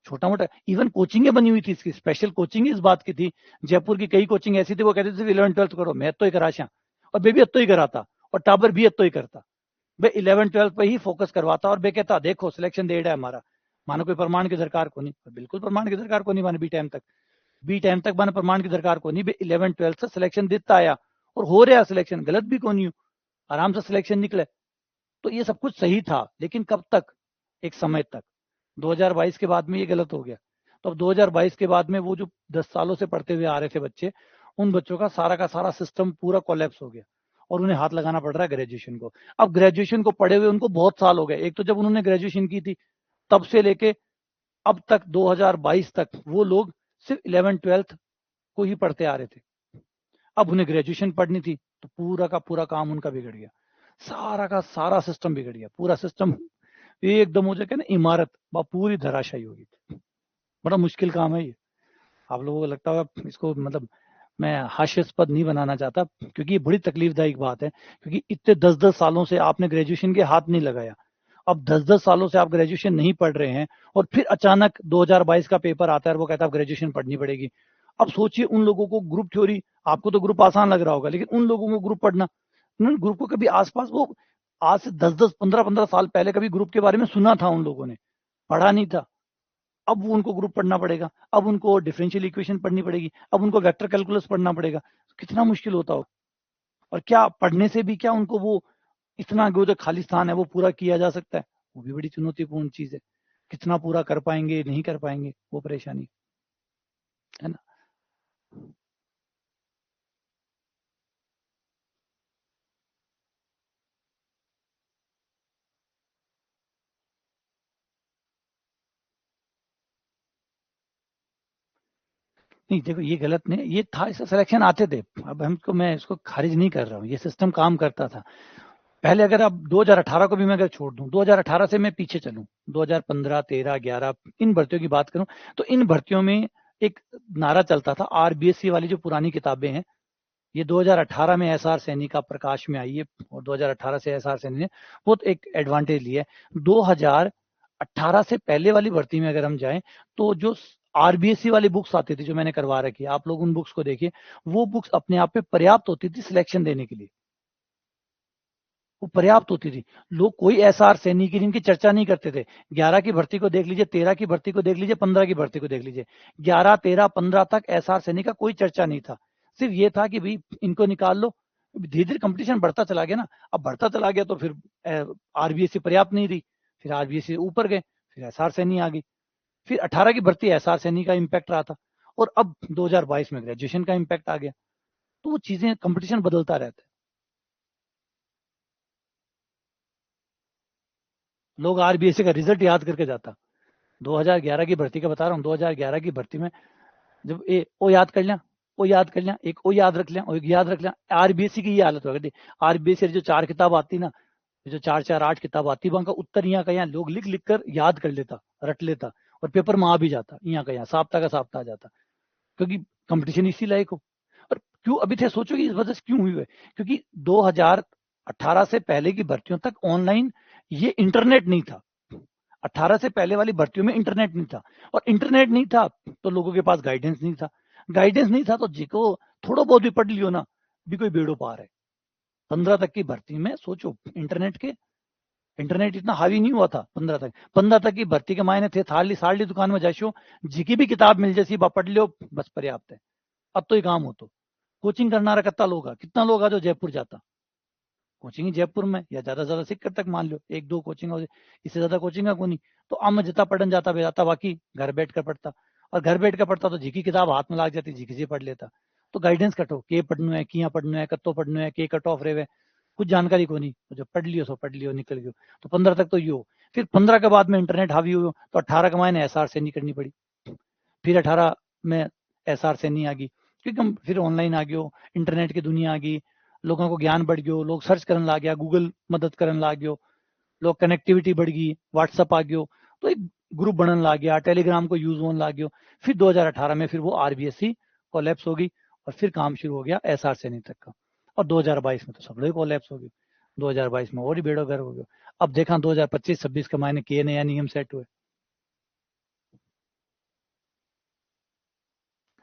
छोटा मोटा, इवन कोचिंगें बनी हुई थी, इसकी स्पेशल कोचिंग इस बात की थी, जयपुर की कई कोचिंग ऐसी थी, वो कहते थे 11th 12th करो, मैं तो ही कराशा, और बेबी अत्तो ही कराता, और टाबर भी अत्तो ही करता, वे 11th 12th पे ही फोकस करवाता, और बे कहता देखो सिलेक्शन डेट है हमारा, मानो कोई प्रमाण की दरकार को नहीं, बिल्कुल प्रमाण की दरकार को नहीं माने बी टाइम तक माने प्रमाण की दरकार को नहीं। 11-12 से सिलेक्शन देता आया और हो रहा सिलेक्शन, गलत भी को नहीं, आराम से सिलेक्शन निकले। तो ये सब कुछ सही था, लेकिन कब तक, एक समय तक। 2022 के बाद में ये गलत हो गया। तो अब 2022 के बाद में वो जो 10 सालों से पढ़ते हुए आ रहे थे बच्चे, उन बच्चों का सारा सिस्टम पूरा कोलैप्स हो गया और उन्हें हाथ लगाना पड़ रहा है ग्रेजुएशन को। अब ग्रेजुएशन को पढ़े हुए उनको बहुत साल हो गए। एक तो जब उन्होंने ग्रेजुएशन की थी तब से लेके अब तक 2022 तक वो लोग सिर्फ 11-12 को ही पढ़ते आ रहे थे। अब उन्हें ग्रेजुएशन पढ़नी थी तो पूरा का पूरा काम उनका बिगड़ गया, सारा का सारा सिस्टम बिगड़ गया। पूरा सिस्टम एकदम हो जाए ना इमारत, पूरी धराशायी होगी। बड़ा मुश्किल काम है ये। आप लोगों को लगता होगा इसको, मतलब मैं हास्यास्पद नहीं बनाना चाहता, क्योंकि ये बड़ी तकलीफदायक बात है। क्योंकि इतने 10-10 सालों से आपने ग्रेजुएशन के हाथ नहीं लगाया, अब 10-10 सालों से आप ग्रेजुएशन नहीं पढ़ रहे हैं, और फिर अचानक 2022 का पेपर आता है और वो कहता है ग्रेजुएशन पढ़नी पड़ेगी। अब सोचिए उन लोगों को ग्रुप थ्योरी, आपको तो ग्रुप आसान लग रहा होगा, लेकिन उन लोगों को ग्रुप पढ़ना, उन्होंने ग्रुप को कभी आसपास, वो आज से 10-10 15-15 साल पहले कभी ग्रुप के बारे में सुना था उन लोगों ने, पढ़ा नहीं था। अब वो उनको ग्रुप पढ़ना पड़ेगा, अब उनको डिफरेंशियल इक्वेशन पढ़नी पड़ेगी, अब उनको वेक्टर कैलकुलस पढ़ना पड़ेगा। कितना मुश्किल होता हो। और क्या पढ़ने से भी क्या उनको वो इतना जो खाली स्थान है वो पूरा किया जा सकता है? वो भी बड़ी चुनौतीपूर्ण चीज है। कितना पूरा कर पाएंगे नहीं कर पाएंगे, वो परेशानी है ना। नहीं देखो, ये गलत नहीं, ये था, इससे सिलेक्शन आते थे। अब हमको, मैं इसको खारिज नहीं कर रहा हूँ, ये सिस्टम काम करता था पहले। अगर अब 2018 को भी मैं अगर छोड़ दूं, 2018 से मैं पीछे चलूं, 2015, 13, 11 इन भर्तियों की बात करूं, तो इन भर्तियों में एक नारा चलता था, आरबीएससी वाली जो पुरानी किताबें हैं, ये 2018 में एसआर सैनी का प्रकाश में आई है, और 2018 से एसआर सैनी ने बहुत एक एडवांटेज लिया है। 2018 से पहले वाली भर्ती में अगर हम जाएं, तो जो आरबीएससी वाली बुक्स आती थी जो मैंने करवा रखी है, आप लोग उन बुक्स को देखिए, वो बुक्स अपने आप पे पर्याप्त होती थी सिलेक्शन देने के लिए, वो पर्याप्त होती थी। लोग कोई एसआर सैनी की जिनकी चर्चा नहीं करते थे। 11 की भर्ती को देख लीजिए, 13 की भर्ती को देख लीजिए, 15 की भर्ती को देख लीजिए, 11, 13, 15 तक एसआर सैनी का कोई चर्चा नहीं था। सिर्फ ये था कि भाई इनको निकाल लो। धीरे धीरे कंपटीशन बढ़ता चला गया ना, अब बढ़ता चला गया तो फिर आरबीएससी पर्याप्त नहीं रही, फिर आरबीएससी ऊपर गए, फिर एसआर सैनी आ गई, फिर 18 की भर्ती एसआर सैनी का इम्पैक्ट रहा था, और अब 2022 में ग्रेजुएशन का इम्पैक्ट आ गया। तो वो चीजें, कंपटीशन बदलता रहता है। लोग आरबीएससी का रिजल्ट याद करके जाता। 2011 की भर्ती का बता रहा हूँ, 2011 की भर्ती में जब ओ याद कर लिया, ओ याद कर लिया, एक ओ याद रख लिया, ओ एक याद रख लिया, आरबीएससी की ये हालत हो गई। आरबीएससी जो 4 किताब आती ना, जो 4-4-8 किताब आती, वहां का उत्तर यहाँ का यहाँ लोग लिख लिख कर याद कर लेता, रट लेता, और पेपर में आ भी जाता, यहाँ का यहाँ साप्ताह का साप्ताह आ जाता, क्योंकि कंपटीशन इसी लायक हो। और क्यों अभी थे, सोचो कि इस वजह से क्यों हुई है, क्योंकि 2018 से पहले की भर्तियों तक ऑनलाइन ये इंटरनेट नहीं था। 18 से पहले वाली भर्तियों में इंटरनेट नहीं था, और इंटरनेट नहीं था तो लोगों के पास गाइडेंस नहीं था, गाइडेंस नहीं था तो जिको थोड़ा बहुत भी पढ़ लियो ना, भी कोई बेड़ो पार है। 15 तक की भर्ती में सोचो, इंटरनेट इतना हावी नहीं हुआ था। 15 तक की भर्ती के मायने थे, थाली साड़ी दुकान में जाइयो, जिकी भी किताब मिल जैसी बा पढ़ लियो, बस पर्याप्त है। अब तो ये काम हो तो कोचिंग करना रहा, कितना लोग आ जो जयपुर जाता, कोचिंग ही जयपुर में, या ज्यादा से ज्यादा सिक्कर तक मान लो, एक दो कोचिंग, इससे ज्यादा कोचिंग का को नहीं। तो अब मैं जितना पढ़न जाता बेजाता, बाकी घर बैठ कर पढ़ता, और घर बैठ कर पढ़ता तो जीकी किताब हाथ में लाग जाती, जीकी से पढ़ लेता। तो गाइडेंस कटो, के पढ़नो है, किया पढ़नो है, कत्तो पढ़नो है, के कट ऑफ रहे, कुछ जानकारी को नहीं, तो जो पढ़ लियो सो पढ़ लियो, निकल गयो। तो 15 तक तो यो, फिर 15 के बाद में इंटरनेट हावी हुआ, तो 18 के मायने एसआर से नहीं करनी पड़ी, फिर 18 में एसआर से नहीं आ गई, क्योंकि हम फिर ऑनलाइन आ गयो, इंटरनेट की दुनिया आ गई, लोगों को ज्ञान बढ़ गयो, लोग सर्च करने लग गया, गूगल मदद करने लग गयो, लोग कनेक्टिविटी बढ़ गई, व्हाट्सअप आ गयो, तो एक ग्रुप बनने लग गया, टेलीग्राम को यूज होने लग गयो। फिर 2018 में फिर वो आरबीएससी कोलैप्स हो गई, और फिर काम शुरू हो गया एसआर सैनी तक का, और 2022 में तो सब लोग कोलैप्स हो गए। 2022 में और ही बेड़ो गर्क हो गया। अब देखा 2025-26 के मायने के नया नियम सेट हुए।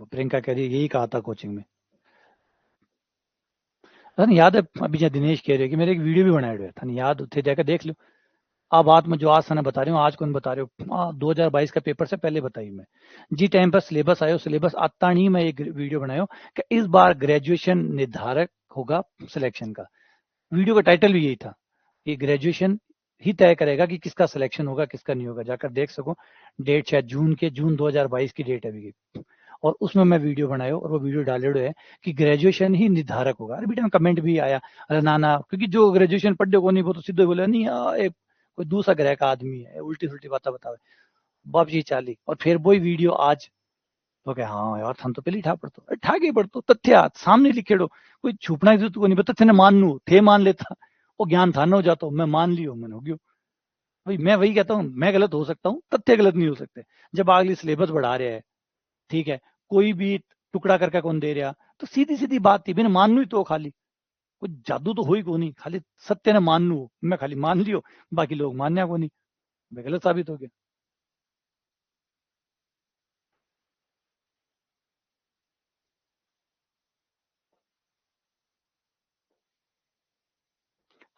प्रियंका कह रही है यही कहा था कोचिंग में। नहीं याद है, अभी जो दिनेश कह रहे हैं कि मेरे एक वीडियो भी बनाए हुए था, नहीं याद थे, जाकर देख लो। आप बात में जो आज सना बता रहे हो आज कौन बता रहे हो, 2022 का पेपर से पहले बताई मैं। जी टाइम पर सिलेबस आयो, सिलेबस आता नहीं, मैं एक वीडियो बनायो कि इस बार ग्रेजुएशन निर्धारक होगा सिलेक्शन का। वीडियो का टाइटल भी यही था कि ग्रेजुएशन ही तय करेगा कि किसका सिलेक्शन होगा किसका नहीं होगा, जाकर देख सको। डेट शायद जून 2022 की डेट है अभी की। और उसमें मैं वीडियो बनाया और वो वीडियो डाले हुए है कि ग्रेजुएशन ही निर्धारक होगा। अरे बेटा कमेंट भी आया, अरे ना क्योंकि जो ग्रेजुएशन पढ़े को नहीं वो तो सीधे बोले नहीं कोई दूसरा ग्रह का आदमी है, उल्टी सुल्टी बातें बतावे बाप जी चाली। और फिर वही वीडियो आज तो क्या, हाँ यार हम तो पहले ठा पड़तो ठाके पड़तो तथ्य सामने लिखेड़ो, कोई छुपना की जरूरत को नहीं, तथ्य ने मानू थे मान लेता, वो ज्ञान था ना हो जाता, मैं मान लियो मैंने हो गयो। भाई मैं वही कहता हूँ, मैं गलत हो सकता हूँ, तथ्य गलत नहीं हो सकते। जब अगली सिलेबस बढ़ा रहे हैं, ठीक है, कोई भी टुकड़ा करके कौन दे रहा, तो सीधी सीधी बात थी, मैंने मानू ही तो खाली, कोई जादू तो हो ही को नहीं, खाली सत्य ने मानू, मैं खाली मान लियो, बाकी लोग मान्या को नहीं, मैं गलत साबित हो गया।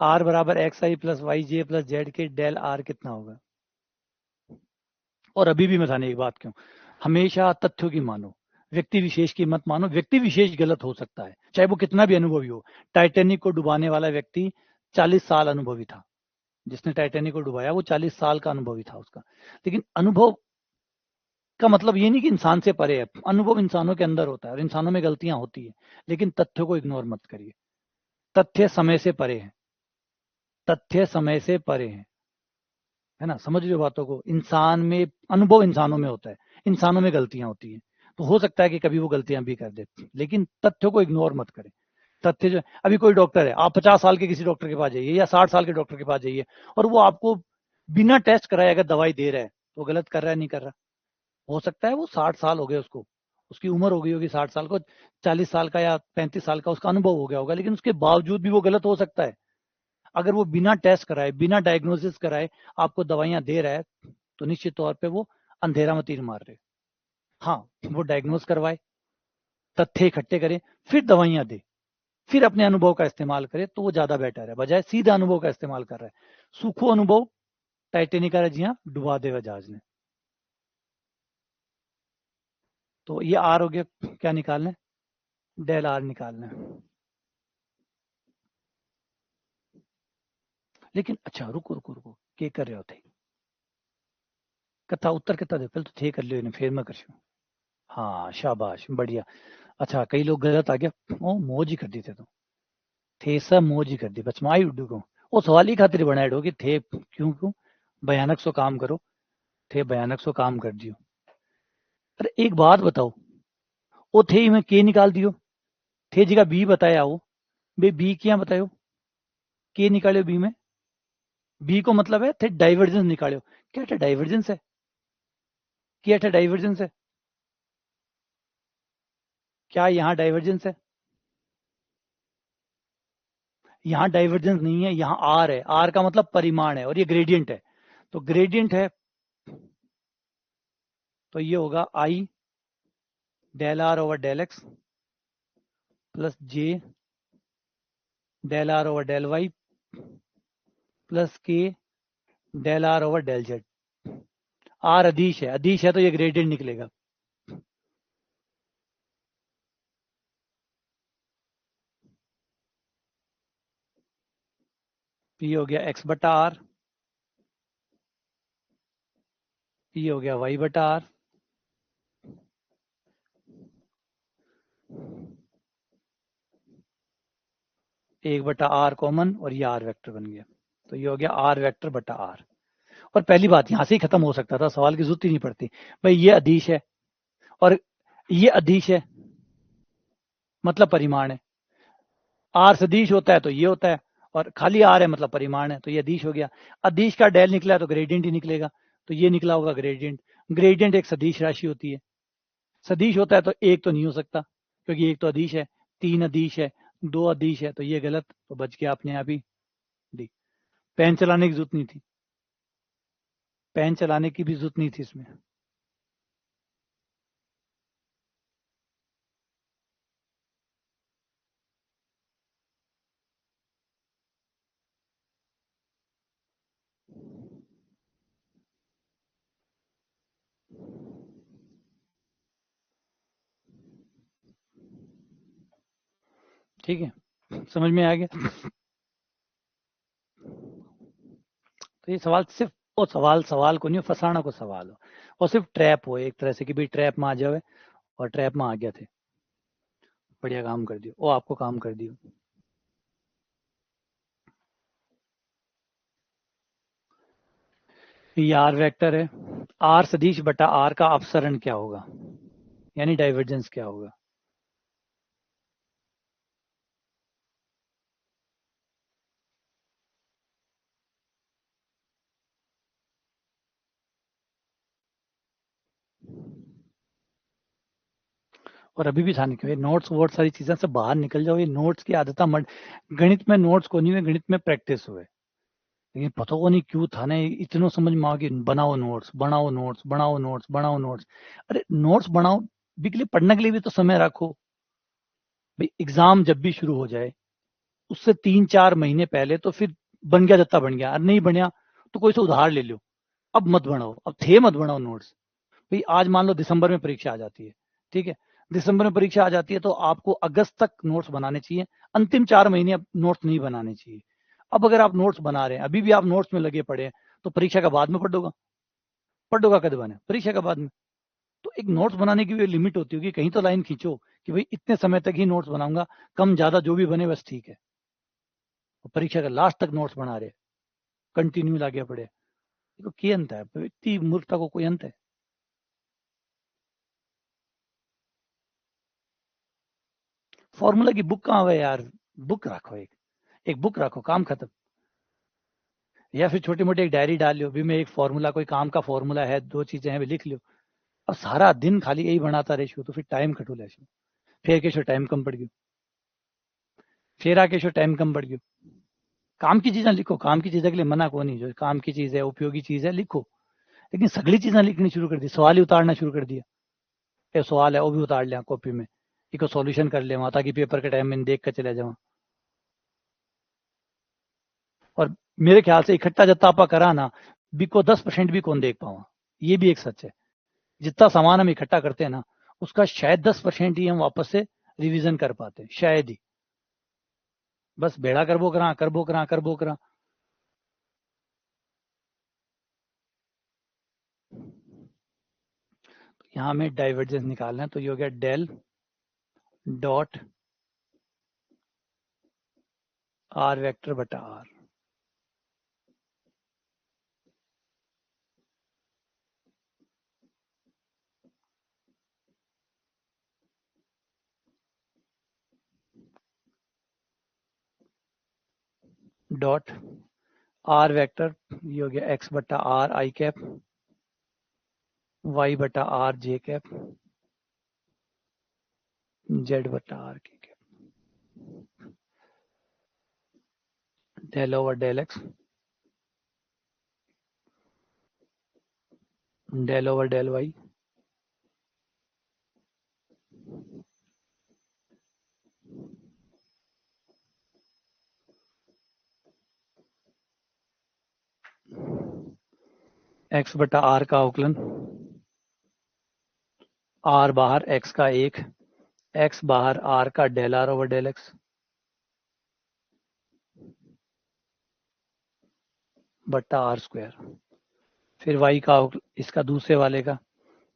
आर बराबर एक्स आई प्लस वाई जे प्लस जेड के डेल आर कितना होगा। और अभी भी मैं थाने एक बात क्यों, हमेशा तथ्यों की मानो, व्यक्ति विशेष की मत मानो। व्यक्ति विशेष गलत हो सकता है चाहे वो कितना भी अनुभवी हो। टाइटेनिक को डुबाने वाला व्यक्ति 40 साल अनुभवी था, जिसने टाइटेनिक को डुबाया वो 40 साल का अनुभवी था उसका। लेकिन अनुभव का मतलब ये नहीं कि इंसान से परे है, अनुभव इंसानों के अंदर होता है और इंसानों में गलतियां होती है। लेकिन तथ्यों को इग्नोर मत करिए, तथ्य समय से परे है, तथ्य समय से परे है ना, समझ रहे हो बातों को। इंसान में अनुभव इंसानों में होता है, इंसानों में गलतियां होती हैं, तो हो सकता है कि कभी वो गलतियां भी कर दे, लेकिन तथ्यों को इग्नोर मत करें। तथ्य जो अभी कोई डॉक्टर है, आप 50 साल के किसी डॉक्टर के पास जाइए या 60 साल के डॉक्टर के पास जाइए, और वो आपको बिना टेस्ट कराए अगर दवाई दे रहा है तो गलत कर रहा है नहीं कर रहा। हो सकता है वो 60 साल हो गए उसको, उसकी उम्र हो गई होगी 60 साल को, 40 साल का या 35 साल का उसका अनुभव हो गया होगा, लेकिन उसके बावजूद भी वो गलत हो सकता है। अगर वो बिना टेस्ट कराए बिना डायग्नोसिस कराए आपको दवाइयां दे रहा है, तो निश्चित तौर पे वो अंधेरा में तीर मार रहे। हाँ, वो डायग्नोस करवाए, तथ्य इकट्ठे करे, फिर दवाइयां दे, फिर अपने अनुभव का इस्तेमाल करे, तो वो ज्यादा बेटर है बजाय सीधा अनुभव का इस्तेमाल कर रहा है। सूखो अनुभव टाइटेनिक का रजिया डुबा देगा जहाज ने। तो ये आर हो गया, क्या निकालना है, डेल आर निकालना है। लेकिन अच्छा रुको रुको रुको, क्या कर रहे हो थे, कथा उत्तर कितना दे, पहले तो थे कर लियो फिर मैं कर। हाँ शाबाश बढ़िया। अच्छा कई लोग गलत आ गया, ओ मौज ही कर दी थे तो, थे सब मौज ही कर दी बस माई उड्डू को, वो सवाल ही खातिर बनाए हो कि थे क्यों क्यों भयानक सो काम करो, थे भयानक सो काम कर दियो। अरे एक बात बताओ, वो थे ही में के निकाल दियो, थे जगह बी बताया हो, बे बी क्या बतायो, के निकालो बी में, बी को मतलब है थे डाइवर्जेंस निकालो। क्या था डाइवर्जेंस है, क्या था डाइवर्जेंस है, क्या यहाँ डाइवर्जेंस है, यहाँ डाइवर्जेंस नहीं है, यहाँ आर है, आर का मतलब परिमाण है और ये ग्रेडियंट है, तो ग्रेडियंट है, तो ये होगा I del R over del X plus J del R over del Y plus K del R over del Z. R अधीश है तो ये ग्रेडियंट निकलेगा। पी हो गया एक्स बटा आर, पी हो गया वाई बटा आर, एक बटा आर कॉमन और ये आर वेक्टर बन गया, तो ये हो गया आर वेक्टर बटा आर। और पहली बात यहां से ही खत्म हो सकता था, सवाल की जरूरत ही नहीं पड़ती। भाई ये अधीश है और ये अधीश है, मतलब परिमाण है, आर सदिश होता है तो ये होता है, और खाली आर है मतलब परिमाण है, तो ये अधीश हो गया। अधीश का डेल निकला तो ग्रेडियंट ही निकलेगा, तो ये निकला होगा ग्रेडियंट। ग्रेडियंट एक सदिश राशि होती है, सदिश होता है तो एक तो नहीं हो सकता क्योंकि एक तो अधीश है, तीन अधीश है, दो अधीश है, तो ये गलत, तो बच गया अपने आप ही डी। पेन चलाने की जरूरत नहीं थी, पेन चलाने की भी जरूरत नहीं थी इसमें। ठीक है, समझ में आ गया। तो ये सवाल सिर्फ वो सवाल को नहीं, फंसाना को सवाल हो, और सिर्फ ट्रैप हो एक तरह से कि भाई ट्रैप में आ जावे, और ट्रैप में आ गया थे, बढ़िया काम कर दियो, वो आपको काम कर दियो। ये आर वेक्टर है, आर सदिश बटा आर का अपसरण क्या होगा, यानी डाइवर्जेंस क्या होगा। और अभी भी ध्यान रखिए, नोट्स वोट सारी चीजें से बाहर निकल जाओ, ये नोट्स की आदत मत। गणित में नोट्स को नहीं हुए, गणित में प्रैक्टिस हुए, लेकिन पता को नहीं क्यों था ना, इतनों समझ में आ कि बनाओ नोट्स बनाओ नोट्स बनाओ नोट्स बनाओ नोट्स। अरे नोट्स बनाओ भी के लिए, पढ़ने के लिए भी तो समय रखो भाई। एग्जाम जब भी शुरू हो जाए उससे 3-4 महीने पहले तो फिर बन गया जत्ता बन गया, और नहीं बनया तो कोई से उधार ले लो। अब मत बनाओ, अब थे मत बनाओ नोट्स भाई। आज मान लो दिसंबर में परीक्षा आ जाती है, ठीक है, दिसंबर में परीक्षा आ जाती है तो आपको अगस्त तक नोट्स बनाने चाहिए, अंतिम 4 महीने अब नोट्स नहीं बनाने चाहिए। अब अगर आप नोट्स बना रहे हैं, अभी भी आप नोट्स में लगे पड़े हैं, तो परीक्षा का बाद में पढ़ोगा, पढ़ोगा कद बने परीक्षा का बाद में। तो एक नोट्स बनाने की भी लिमिट होती होगी, कहीं तो लाइन खींचो कि भाई इतने समय तक ही नोट्स बनाऊंगा, कम ज्यादा जो भी बने बस ठीक है। और परीक्षा का लास्ट तक नोट्स बना रहे, कंटिन्यू लागे पड़े, तो की अंत है, इतनी मूर्खता को कोई अंत है। फॉर्मूला की बुक कहाँ है यार, बुक रखो, एक बुक रखो, काम खत्म। या फिर छोटी मोटी एक डायरी डाल लो भी, मैं एक फॉर्मूला, कोई काम का फॉर्मूला है, 2 चीजें हैं भी लिख लो। अब सारा दिन खाली यही बनाता रहे तो फिर टाइम कटू ले, फिर के टाइम कम पड़ गयो, फिर आके टाइम कम पड़ गयो। काम की चीजें लिखो, काम की चीजें के लिए मना को नहीं, जो काम की चीज है उपयोगी चीज है लिखो। लेकिन सगली चीजें लिखनी शुरू कर दी, सवाल ही उतारना शुरू कर दिया, ये सवाल है वो भी उतार लिया कॉपी में, इसको सॉल्यूशन कर ले ताकि पेपर के टाइम में देख कर चले जाऊँ। और मेरे ख्याल से इकट्ठा जत्ता आपा करा ना, बी को 10% भी कौन देख पावा, ये भी एक सच है। जितना सामान हम इकट्ठा करते हैं ना, उसका शायद 10% ही हम वापस से रिवीजन कर पाते हैं, शायद ही। बस बेड़ा करबो करा करबो करा करबो करा। यहाँ हमें डाइवर्जेंस निकालना है, तो ये हो गया डेल डॉट आर वेक्टर बटा आर। डॉट आर वेक्टर, ये हो गया एक्स बटा आर आई कैप, वाई बटा आर जे कैप, जेड बटा R K cap, del over del X, del over del Y, X बटा आर का अवकलन, आर बाहर एक्स का एक, एक्स बाहर आर का del R over del X बट्टा आर स्क्वायर। फिर वाई का इसका दूसरे वाले का,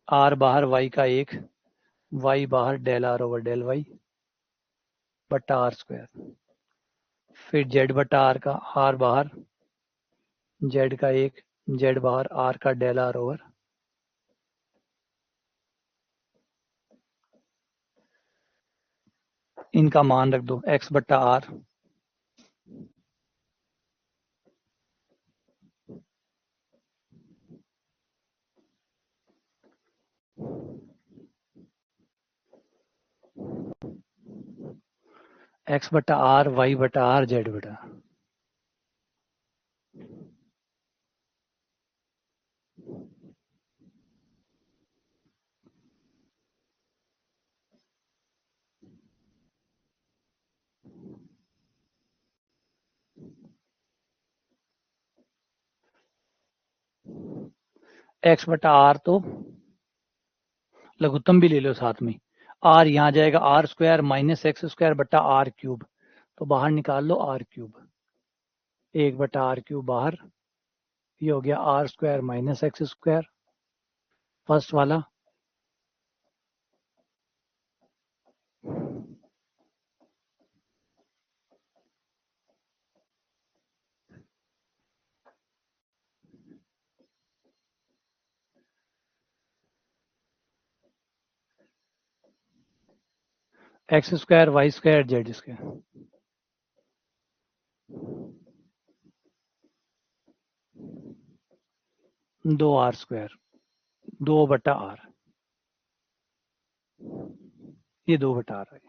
आर बाहर वाई का एक, वाई बाहर del R over del Y बट्टा आर स्क्वायर। फिर जेड बट्टा आर का, आर बाहर जेड का एक, जेड बाहर आर का डेल आर ओवर, इनका मान रख दो एक्स बट्टा आर, एक्स बटा आर वाई बटा आर जेड बटा, एक्स बटा आर तो लघुत्तम भी ले लो साथ में, आर यहाँ जाएगा R square minus X square बटा आर क्यूब, तो बाहर निकाल लो आर क्यूब, 1/r³ बाहर, ये हो गया R square minus X square first वाला, X square Y square Z square, 2r², 2/r, ये 2/r है।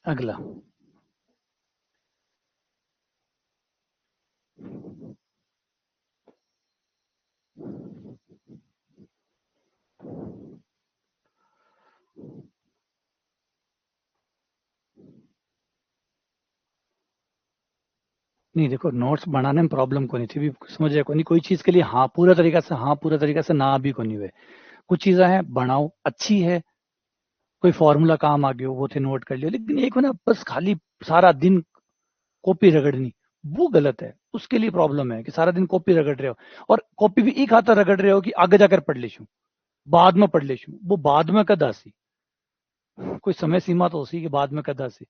अगला नहीं, देखो नोट्स बनाने में प्रॉब्लम को नहीं थी, भी समझ रहे को नहीं, कोई चीज के लिए हाँ पूरा तरीका से हाँ पूरा तरीका से ना भी को नहीं हुए, कुछ चीजें हैं बनाओ अच्छी है, कोई फॉर्मूला काम आ गया वो थे नोट कर लियो, लेकिन एक ना बस खाली सारा दिन कॉपी रगड़नी, वो गलत है, उसके लिए प्रॉब्लम है कि सारा दिन कॉपी रगड़ रहे हो, और कॉपी भी एक हाथ रगड़ रहे हो कि आगे जाकर पढ़ लेशू, बाद में पढ़ लेशू, वो बाद में कद आसी, कोई समय सीमा तो उसी के बाद में कद आसी,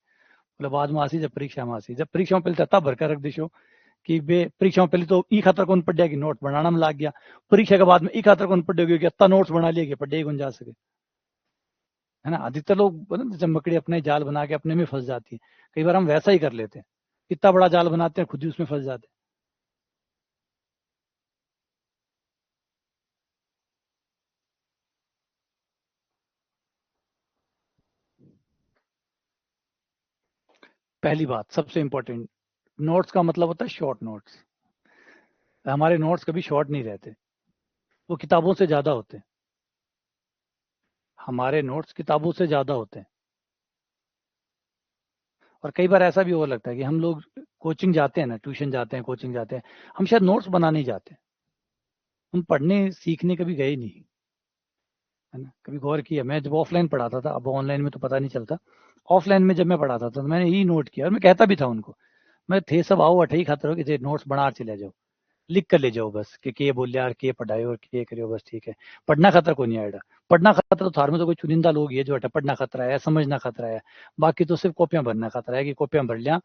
मतलब बाद में आसी जब परीक्षा में आसी, जब परीक्षा में पहले तब भरकर रख देशो कि बे परीक्षा में पहले तो ई खातर कौन पढ़ कि नोट बनाना में लाग गया, परीक्षा के बाद में ई खातर कौन पढ़ेगी कि इतना नोट्स बना लिया कि पढ़े कौन जा सके, है ना। अधिकतर लोग जब मकड़ी अपने जाल बना के अपने में फंस जाती है, कई बार हम वैसा ही कर लेते हैं, इतना बड़ा जाल बनाते हैं खुद ही उसमें फंस जाते हैं। पहली बात सबसे इंपॉर्टेंट, नोट्स का मतलब होता है शॉर्ट नोट्स, हमारे नोट्स कभी शॉर्ट नहीं रहते, वो किताबों से ज्यादा होते हैं, हमारे नोट्स किताबों से ज्यादा होते हैं। और कई बार ऐसा भी हो लगता है कि हम लोग कोचिंग जाते हैं ना, ट्यूशन जाते हैं, कोचिंग जाते हैं, हम शायद नोट्स बनाने ही जाते हैं, हम पढ़ने सीखने कभी गए नहीं, है ना। कभी गौर किया, मैं जब ऑफलाइन पढ़ाता था, अब ऑनलाइन में तो पता नहीं चलता, ऑफलाइन में जब मैं पढ़ाता था तो मैंने यही नोट किया, और मैं कहता भी था उनको, मैं थे सब आओ अठई खातर हो कि नोट्स बना चले जाओ, लिख कर ले जाओ बस कि के बोल यार के पढ़ाए और के करियो बस, ठीक है, पढ़ना खतरा को नहीं आएगा, पढ़ना खतरा तो थार में तो कोई चुनिंदा लोग ही है जो अटा पढ़ना खतरा है, समझना खतरा है, बाकी तो सिर्फ कॉपियां भरना खतरा है कि कॉपियां भर लिया,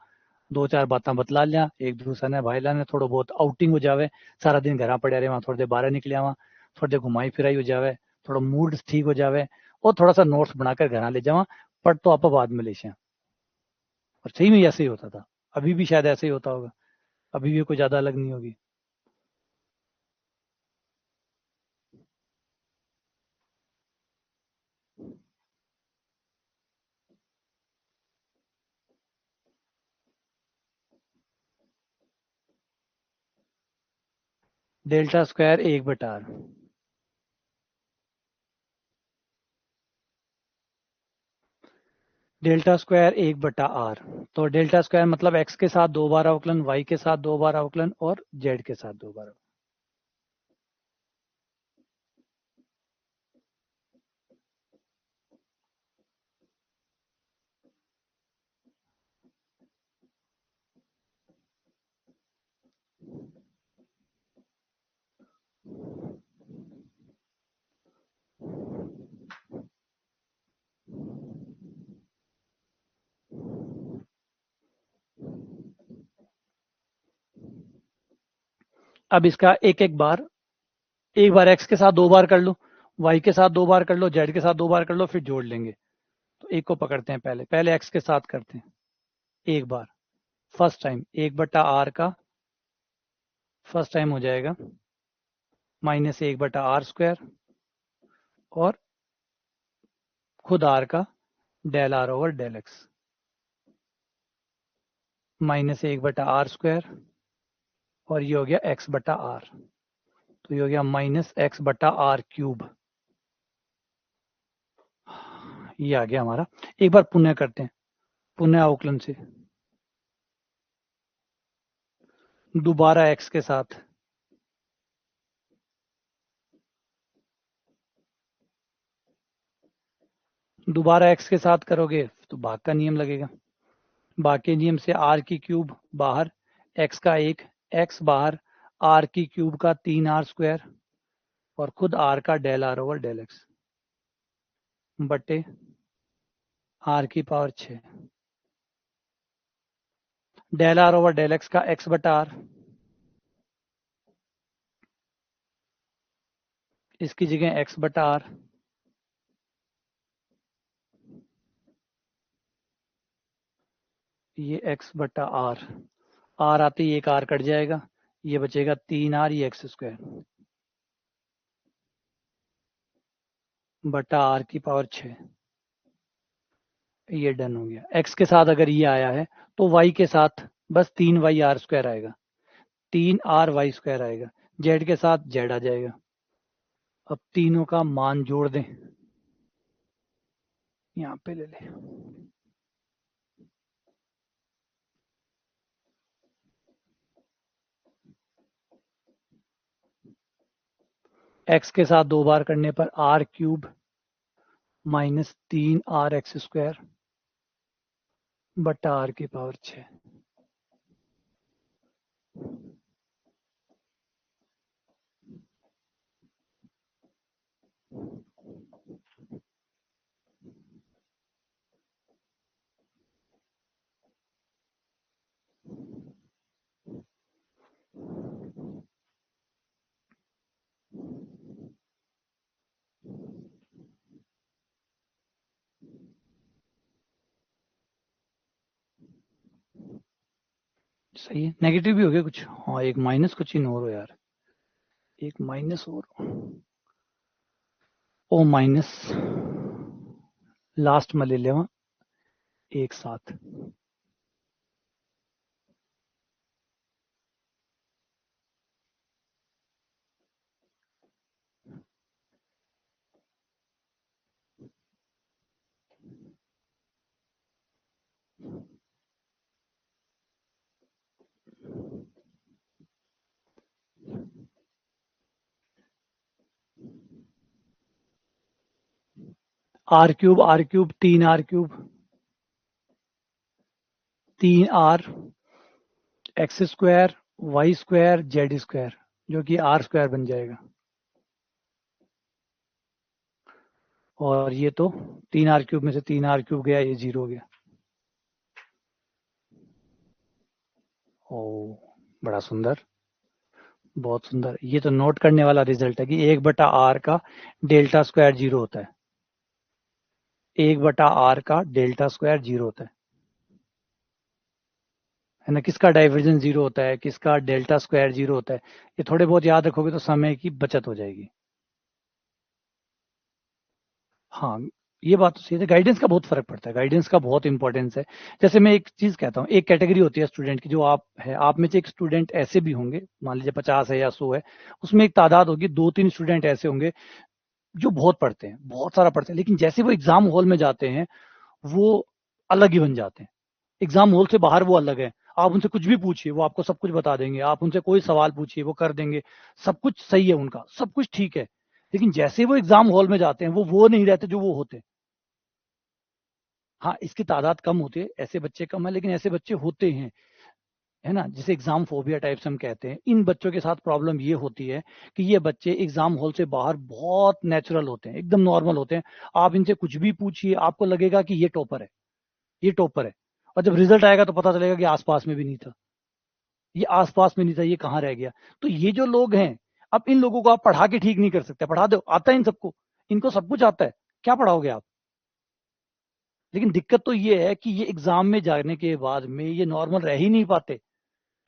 दो चार बातें बतला लिया एक दूसरे ने भाई ने, थोड़ा बहुत आउटिंग हो जावे, सारा दिन घर पड़े रहे वहां, थोड़ी देर बाहर निकले वहां, थोड़ी देर घुमाई फिराई हो जावे, थोड़ा मूड ठीक हो जावे, और थोड़ा सा नोट्स बनाकर घर ले जावा, पढ़ तो आप बाद में ले, और सही में ऐसे ही होता था, अभी भी शायद ऐसे ही होता होगा, अभी भी कोई ज्यादा अलग नहीं होगी। Delta square 1/r, delta square 1/r, तो डेल्टा स्क्वायर मतलब एक्स के साथ 2 बार अवकलन, वाई के साथ 2 बार अवकलन, और जेड के साथ 2 बार। अब इसका एक बार एक्स के साथ 2 बार कर लो, वाई के साथ 2 बार कर लो, जेड के साथ 2 बार कर लो, फिर जोड़ लेंगे, तो एक को पकड़ते हैं, पहले पहले एक्स के साथ करते हैं, एक बार फर्स्ट टाइम 1/r का फर्स्ट टाइम हो जाएगा -1/r², और खुद आर का del r/del x, -1/r², और ये हो गया x/r, तो ये हो गया -x/r³। ये आ गया हमारा। एक बार पुनः करते हैं, पुनः अवकलन से दोबारा x के साथ, दोबारा x के साथ करोगे तो भाग का नियम लगेगा। भाग के नियम से r³ बाहर, x का 1, x बाहर, r³ का 3r² और खुद r का del r/del x बटे r⁴ del r/del x का x/r, इसकी जगह x/r, ये x/r, r आते ही एक r कट जाएगा, ये बचेगा 3r, ये x² बटा r⁴ ये डन हो गया। x के साथ अगर ये आया है तो y के साथ बस 3y r² आएगा, 3r(y²) आएगा। z के साथ z आ जाएगा। अब तीनों का मान जोड़ दें, यहाँ पे ले ले। x के साथ 2 बार करने पर r³ माइनस 3rx² बटा r⁴ सही है। नेगेटिव भी हो गया कुछ, हाँ एक माइनस कुछ इन और हो यार, एक माइनस और, ओ माइनस लास्ट में ले लेवा एक साथ। r³ 3r³, 3r x² y² z² जो कि r² बन जाएगा। और ये तो 3r³ में से 3r³ गया, ये 0 हो गया। ओ बड़ा सुंदर, बहुत सुंदर। ये तो नोट करने वाला रिजल्ट है कि 1/r का डेल्टा² 0 होता है, 1/r का डेल्टा² 0 होता है ना। किसका डाइवर्जेंस 0 होता है, किसका डेल्टा² 0 होता है, ये थोड़े बहुत याद रखोगे तो समय की बचत हो जाएगी। हाँ ये बात तो सही है, गाइडेंस का बहुत फर्क पड़ता है, गाइडेंस का बहुत इंपॉर्टेंस है। जैसे मैं एक चीज कहता हूँ, एक कैटेगरी होती है स्टूडेंट की, जो आप है, आप में से एक स्टूडेंट ऐसे भी होंगे, मान लीजिए 50 है या 100 है, उसमें एक तादाद होगी, 2-3 स्टूडेंट ऐसे होंगे जो बहुत पढ़ते हैं, बहुत सारा पढ़ते हैं, लेकिन जैसे वो एग्जाम हॉल में जाते हैं वो अलग ही बन जाते हैं। एग्जाम हॉल से बाहर वो अलग है, आप उनसे कुछ भी पूछिए वो आपको सब कुछ बता देंगे, आप उनसे कोई सवाल पूछिए वो कर देंगे, सब कुछ सही है उनका, सब कुछ ठीक है। लेकिन जैसे वो एग्जाम हॉल में जाते हैं वो नहीं रहते जो वो होते। हाँ इसकी तादाद कम होती है, ऐसे बच्चे कम है, लेकिन ऐसे बच्चे होते हैं, है ना, जिसे एग्जाम फोबिया टाइप्स हम कहते हैं। इन बच्चों के साथ प्रॉब्लम ये होती है कि ये बच्चे एग्जाम हॉल से बाहर बहुत नेचुरल होते हैं, एकदम नॉर्मल होते हैं। आप इनसे कुछ भी पूछिए आपको लगेगा कि ये टॉपर है, ये टॉपर है, और जब रिजल्ट आएगा तो पता चलेगा कि आसपास में भी नहीं था, ये आसपास में नहीं था, ये कहाँ रह गया। तो ये जो लोग हैं, अब इन लोगों को आप पढ़ा के ठीक नहीं कर सकते, पढ़ा दो आता है इन सबको, इनको सब कुछ आता है, क्या पढ़ाओगे आप। लेकिन दिक्कत तो ये है कि ये एग्जाम में जाने के बाद में ये नॉर्मल रह ही नहीं पाते।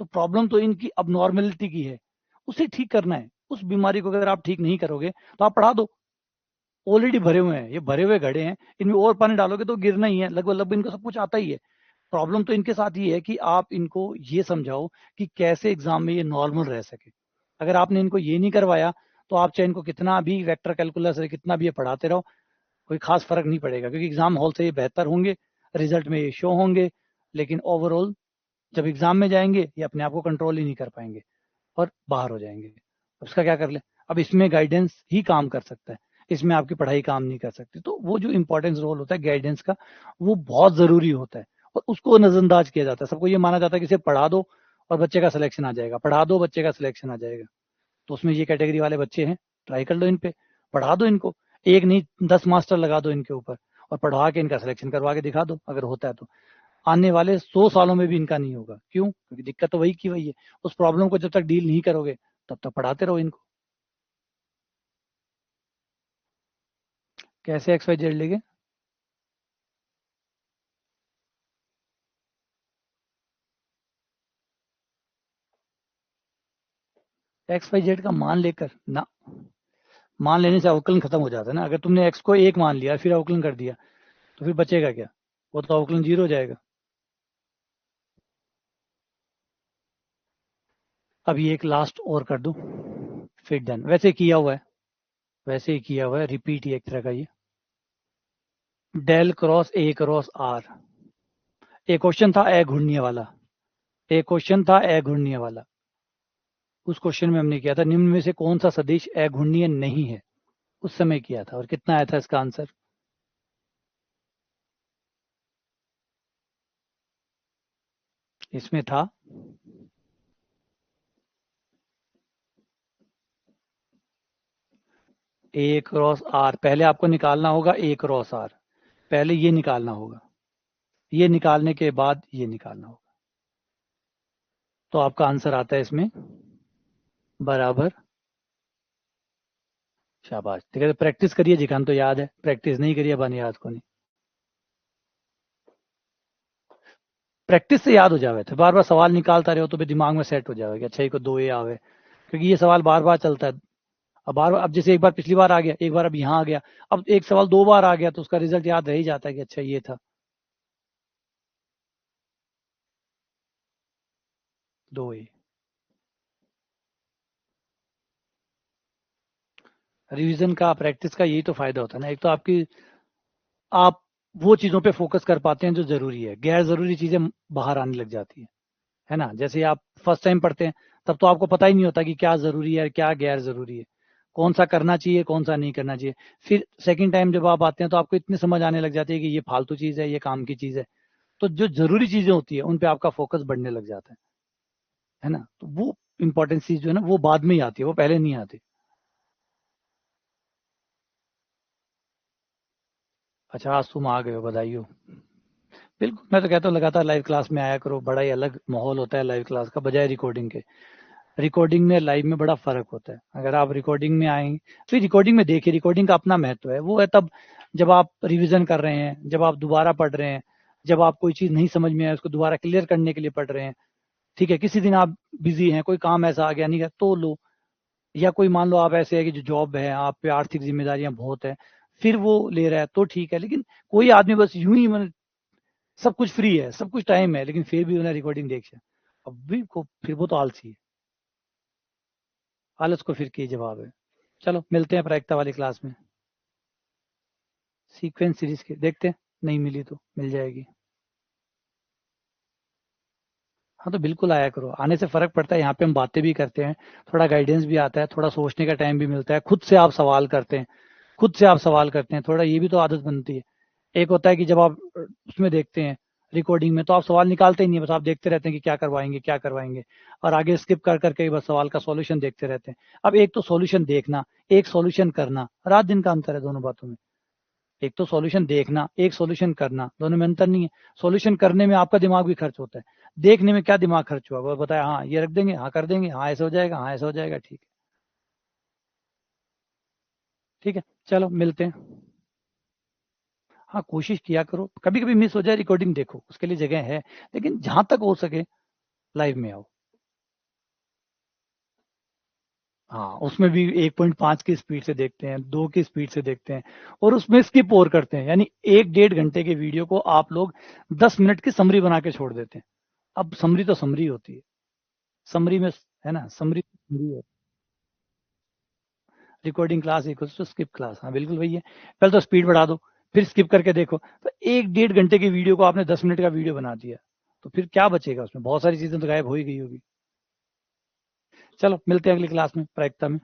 तो प्रॉब्लम तो इनकी अब नॉर्मलिटी की है, उसे ठीक करना है। उस बीमारी को अगर आप ठीक नहीं करोगे तो आप पढ़ा दो, ऑलरेडी भरे हुए हैं, ये भरे हुए घड़े हैं, इनमें और पानी डालोगे तो गिरना ही है, लगभग लगभग इनको सब कुछ आता ही है। प्रॉब्लम तो इनके साथ ये है कि आप इनको ये समझाओ कि कैसे एग्जाम में ये नॉर्मल रह सके। अगर आपने इनको ये नहीं करवाया तो आप चाहे इनको कितना भी वेक्टर कैलकुलस कितना भी ये पढ़ाते रहो, कोई खास फर्क नहीं पड़ेगा, क्योंकि एग्जाम हॉल से ये बेहतर होंगे, रिजल्ट में ये शो होंगे, लेकिन ओवरऑल जब एग्जाम में जाएंगे ये अपने आप को कंट्रोल ही नहीं कर पाएंगे और बाहर हो जाएंगे। उसका क्या कर ले, अब इसमें गाइडेंस ही काम कर सकता है, इसमें आपकी पढ़ाई काम नहीं कर सकती। तो वो जो इंपॉर्टेंस रोल होता है गाइडेंस का, वो बहुत जरूरी होता है और उसको नजरअंदाज किया जाता है। सबको ये माना जाता है कि सिर्फ पढ़ा दो और बच्चे का सिलेक्शन आ जाएगा, पढ़ा दो बच्चे का सिलेक्शन आ जाएगा। तो उसमें ये कैटेगरी वाले बच्चे हैं, ट्राई कर लो इन पे, पढ़ा दो इनको, एक नहीं 10 मास्टर लगा दो इनके ऊपर और पढ़वा के इनका सिलेक्शन करवा के दिखा दो, अगर होता है तो। आने वाले 100 सालों में भी इनका नहीं होगा। क्यों? क्योंकि दिक्कत तो वही की वही है। उस प्रॉब्लम को जब तक डील नहीं करोगे तब तक पढ़ाते रहो इनको। कैसे एक्स वाई जेड लेके? एक्स वाई जेड का मान लेकर ना, मान लेने से अवकलन खत्म हो जाता है ना। अगर तुमने एक्स को एक मान लिया फिर अवकलन कर दिया तो फिर बचेगा क्या? वो तो अवकलन जीरो हो जाएगा। अब ये एक लास्ट और कर दूं, फिर डन। वैसे किया हुआ है, वैसे ही किया हुआ है, रिपीट ही एक तरह का ये। Del cross A cross R, एक क्वेश्चन था ए घूर्णीय वाला, एक क्वेश्चन था ए घूर्णीय वाला। उस क्वेश्चन में हमने किया था निम्न में से कौन सा सदिश ए घूर्णीय नहीं है, उस समय किया था। और कितना आया था इसका आंसर? इसमें था ए क्रॉस आर। पहले आपको निकालना होगा ए क्रॉस आर, पहले ये निकालना होगा, ये निकालने के बाद ये निकालना होगा। तो आपका आंसर आता है इसमें बराबर। शाबाश, ठीक है। तो प्रैक्टिस करिए जिकान, तो याद है, प्रैक्टिस नहीं करिए बन याद को नहीं। प्रैक्टिस से याद हो जावे, तो बार बार सवाल निकालता रहो तो भी दिमाग में सेट हो जाएगा कि अच्छा ये को दो ए आवे, क्योंकि ये सवाल बार बार चलता है। अब बार अब जैसे एक बार पिछली बार आ गया, एक बार अब यहाँ आ गया, अब एक सवाल दो बार आ गया तो उसका रिजल्ट याद रह ही जाता है कि अच्छा ये था। दो ए। रिवीजन का, प्रैक्टिस का यही तो फायदा होता है ना। एक तो आपकी, आप वो चीजों पे फोकस कर पाते हैं जो जरूरी है, गैर जरूरी चीजें बाहर आने लग जाती है ना। जैसे आप फर्स्ट टाइम पढ़ते हैं तब तो आपको पता ही नहीं होता कि क्या जरूरी है क्या गैर जरूरी है, कौन सा करना चाहिए कौन सा नहीं करना चाहिए। फिर सेकंड टाइम जब आप आते हैं तो आपको इतनी समझ आने लग जाती है कि ये फालतू चीज है ये काम की चीज है। तो जो जरूरी चीजें होती है उन पे आपका फोकस बढ़ने लग जाता है ना। तो वो इंपॉर्टेंट चीज जो है ना वो बाद में ही आती है, वो पहले नहीं आती। अच्छा, आज तुम आ गए हो, बधाई हो। बिल्कुल, मैं तो कहता हूँ लगातार लाइव क्लास में आया करो, बड़ा ही अलग माहौल होता है लाइव क्लास का बजाय रिकॉर्डिंग के। रिकॉर्डिंग में लाइव में बड़ा फर्क होता है। अगर आप रिकॉर्डिंग में आएंगे फिर रिकॉर्डिंग में देखिए, रिकॉर्डिंग का अपना महत्व है। वो है तब जब आप रिवीजन कर रहे हैं, जब आप दोबारा पढ़ रहे हैं, जब आप कोई चीज नहीं समझ में आए उसको दोबारा क्लियर करने के लिए पढ़ रहे हैं। ठीक है, किसी दिन आप बिजी हैं, कोई काम ऐसा आ गया नहीं गया तो लो, या कोई मान लो आप ऐसे है कि जो जॉब है आप पे आर्थिक जिम्मेदारियां बहुत है, फिर वो ले रहा है तो ठीक है। लेकिन कोई आदमी बस यूं ही सब कुछ फ्री है सब कुछ टाइम है लेकिन फिर भी उन्हें रिकॉर्डिंग देख, अब भी को फिर वो तो आलसी है। आलस को फिर की जवाब है। चलो मिलते हैं प्रायिकता वाली क्लास में, सीक्वेंस सीरीज के देखते हैं, नहीं मिली तो मिल जाएगी। हाँ तो बिल्कुल आया करो, आने से फर्क पड़ता है। यहाँ पे हम बातें भी करते हैं, थोड़ा गाइडेंस भी आता है, थोड़ा सोचने का टाइम भी मिलता है, खुद से आप सवाल करते हैं, खुद से आप सवाल करते हैं, थोड़ा ये भी तो आदत बनती है। एक होता है कि जब आप उसमें देखते हैं रिकॉर्डिंग में तो आप सवाल निकालते ही नहीं, बस आप देखते रहते हैं कि क्या करवाएंगे क्या करवाएंगे, और आगे स्किप कर करके बस सवाल का सॉल्यूशन देखते रहते हैं। अब एक तो सॉल्यूशन देखना, एक सॉल्यूशन करना, रात दिन का अंतर है दोनों बातों में। एक तो सॉल्यूशन देखना, एक सॉल्यूशन करना, दोनों में अंतर नहीं है। सॉल्यूशन करने में आपका दिमाग भी खर्च होता है, देखने में क्या दिमाग खर्च हुआ वो बताया, हाँ ये रख देंगे, हाँ कर देंगे, हाँ ऐसा हो जाएगा, हाँ ऐसा हो जाएगा, ठीक है। ठीक है, चलो मिलते हैं। हाँ कोशिश किया करो, कभी कभी मिस हो जाए रिकॉर्डिंग देखो, उसके लिए जगह है, लेकिन जहां तक हो सके लाइव में आओ। हाँ उसमें भी 1.5 की स्पीड से देखते हैं, 2 की स्पीड से देखते हैं, और उसमें स्किप और करते हैं। यानी 1 डेढ़ घंटे के वीडियो को आप लोग 10 मिनट की समरी बना के छोड़ देते हैं। अब समरी तो समरी होती है, समरी में, है ना, समरी समरी है। Recording class equals to skip class. हाँ बिल्कुल वही है। पहले तो स्पीड बढ़ा दो, फिर स्किप करके देखो। तो 1-1.5 घंटे की वीडियो को आपने 10 मिनट का वीडियो बना दिया, तो फिर क्या बचेगा उसमें? बहुत सारी चीजें तो गायब हो ही गई होगी। चलो मिलते हैं अगली क्लास में प्रायिकता में।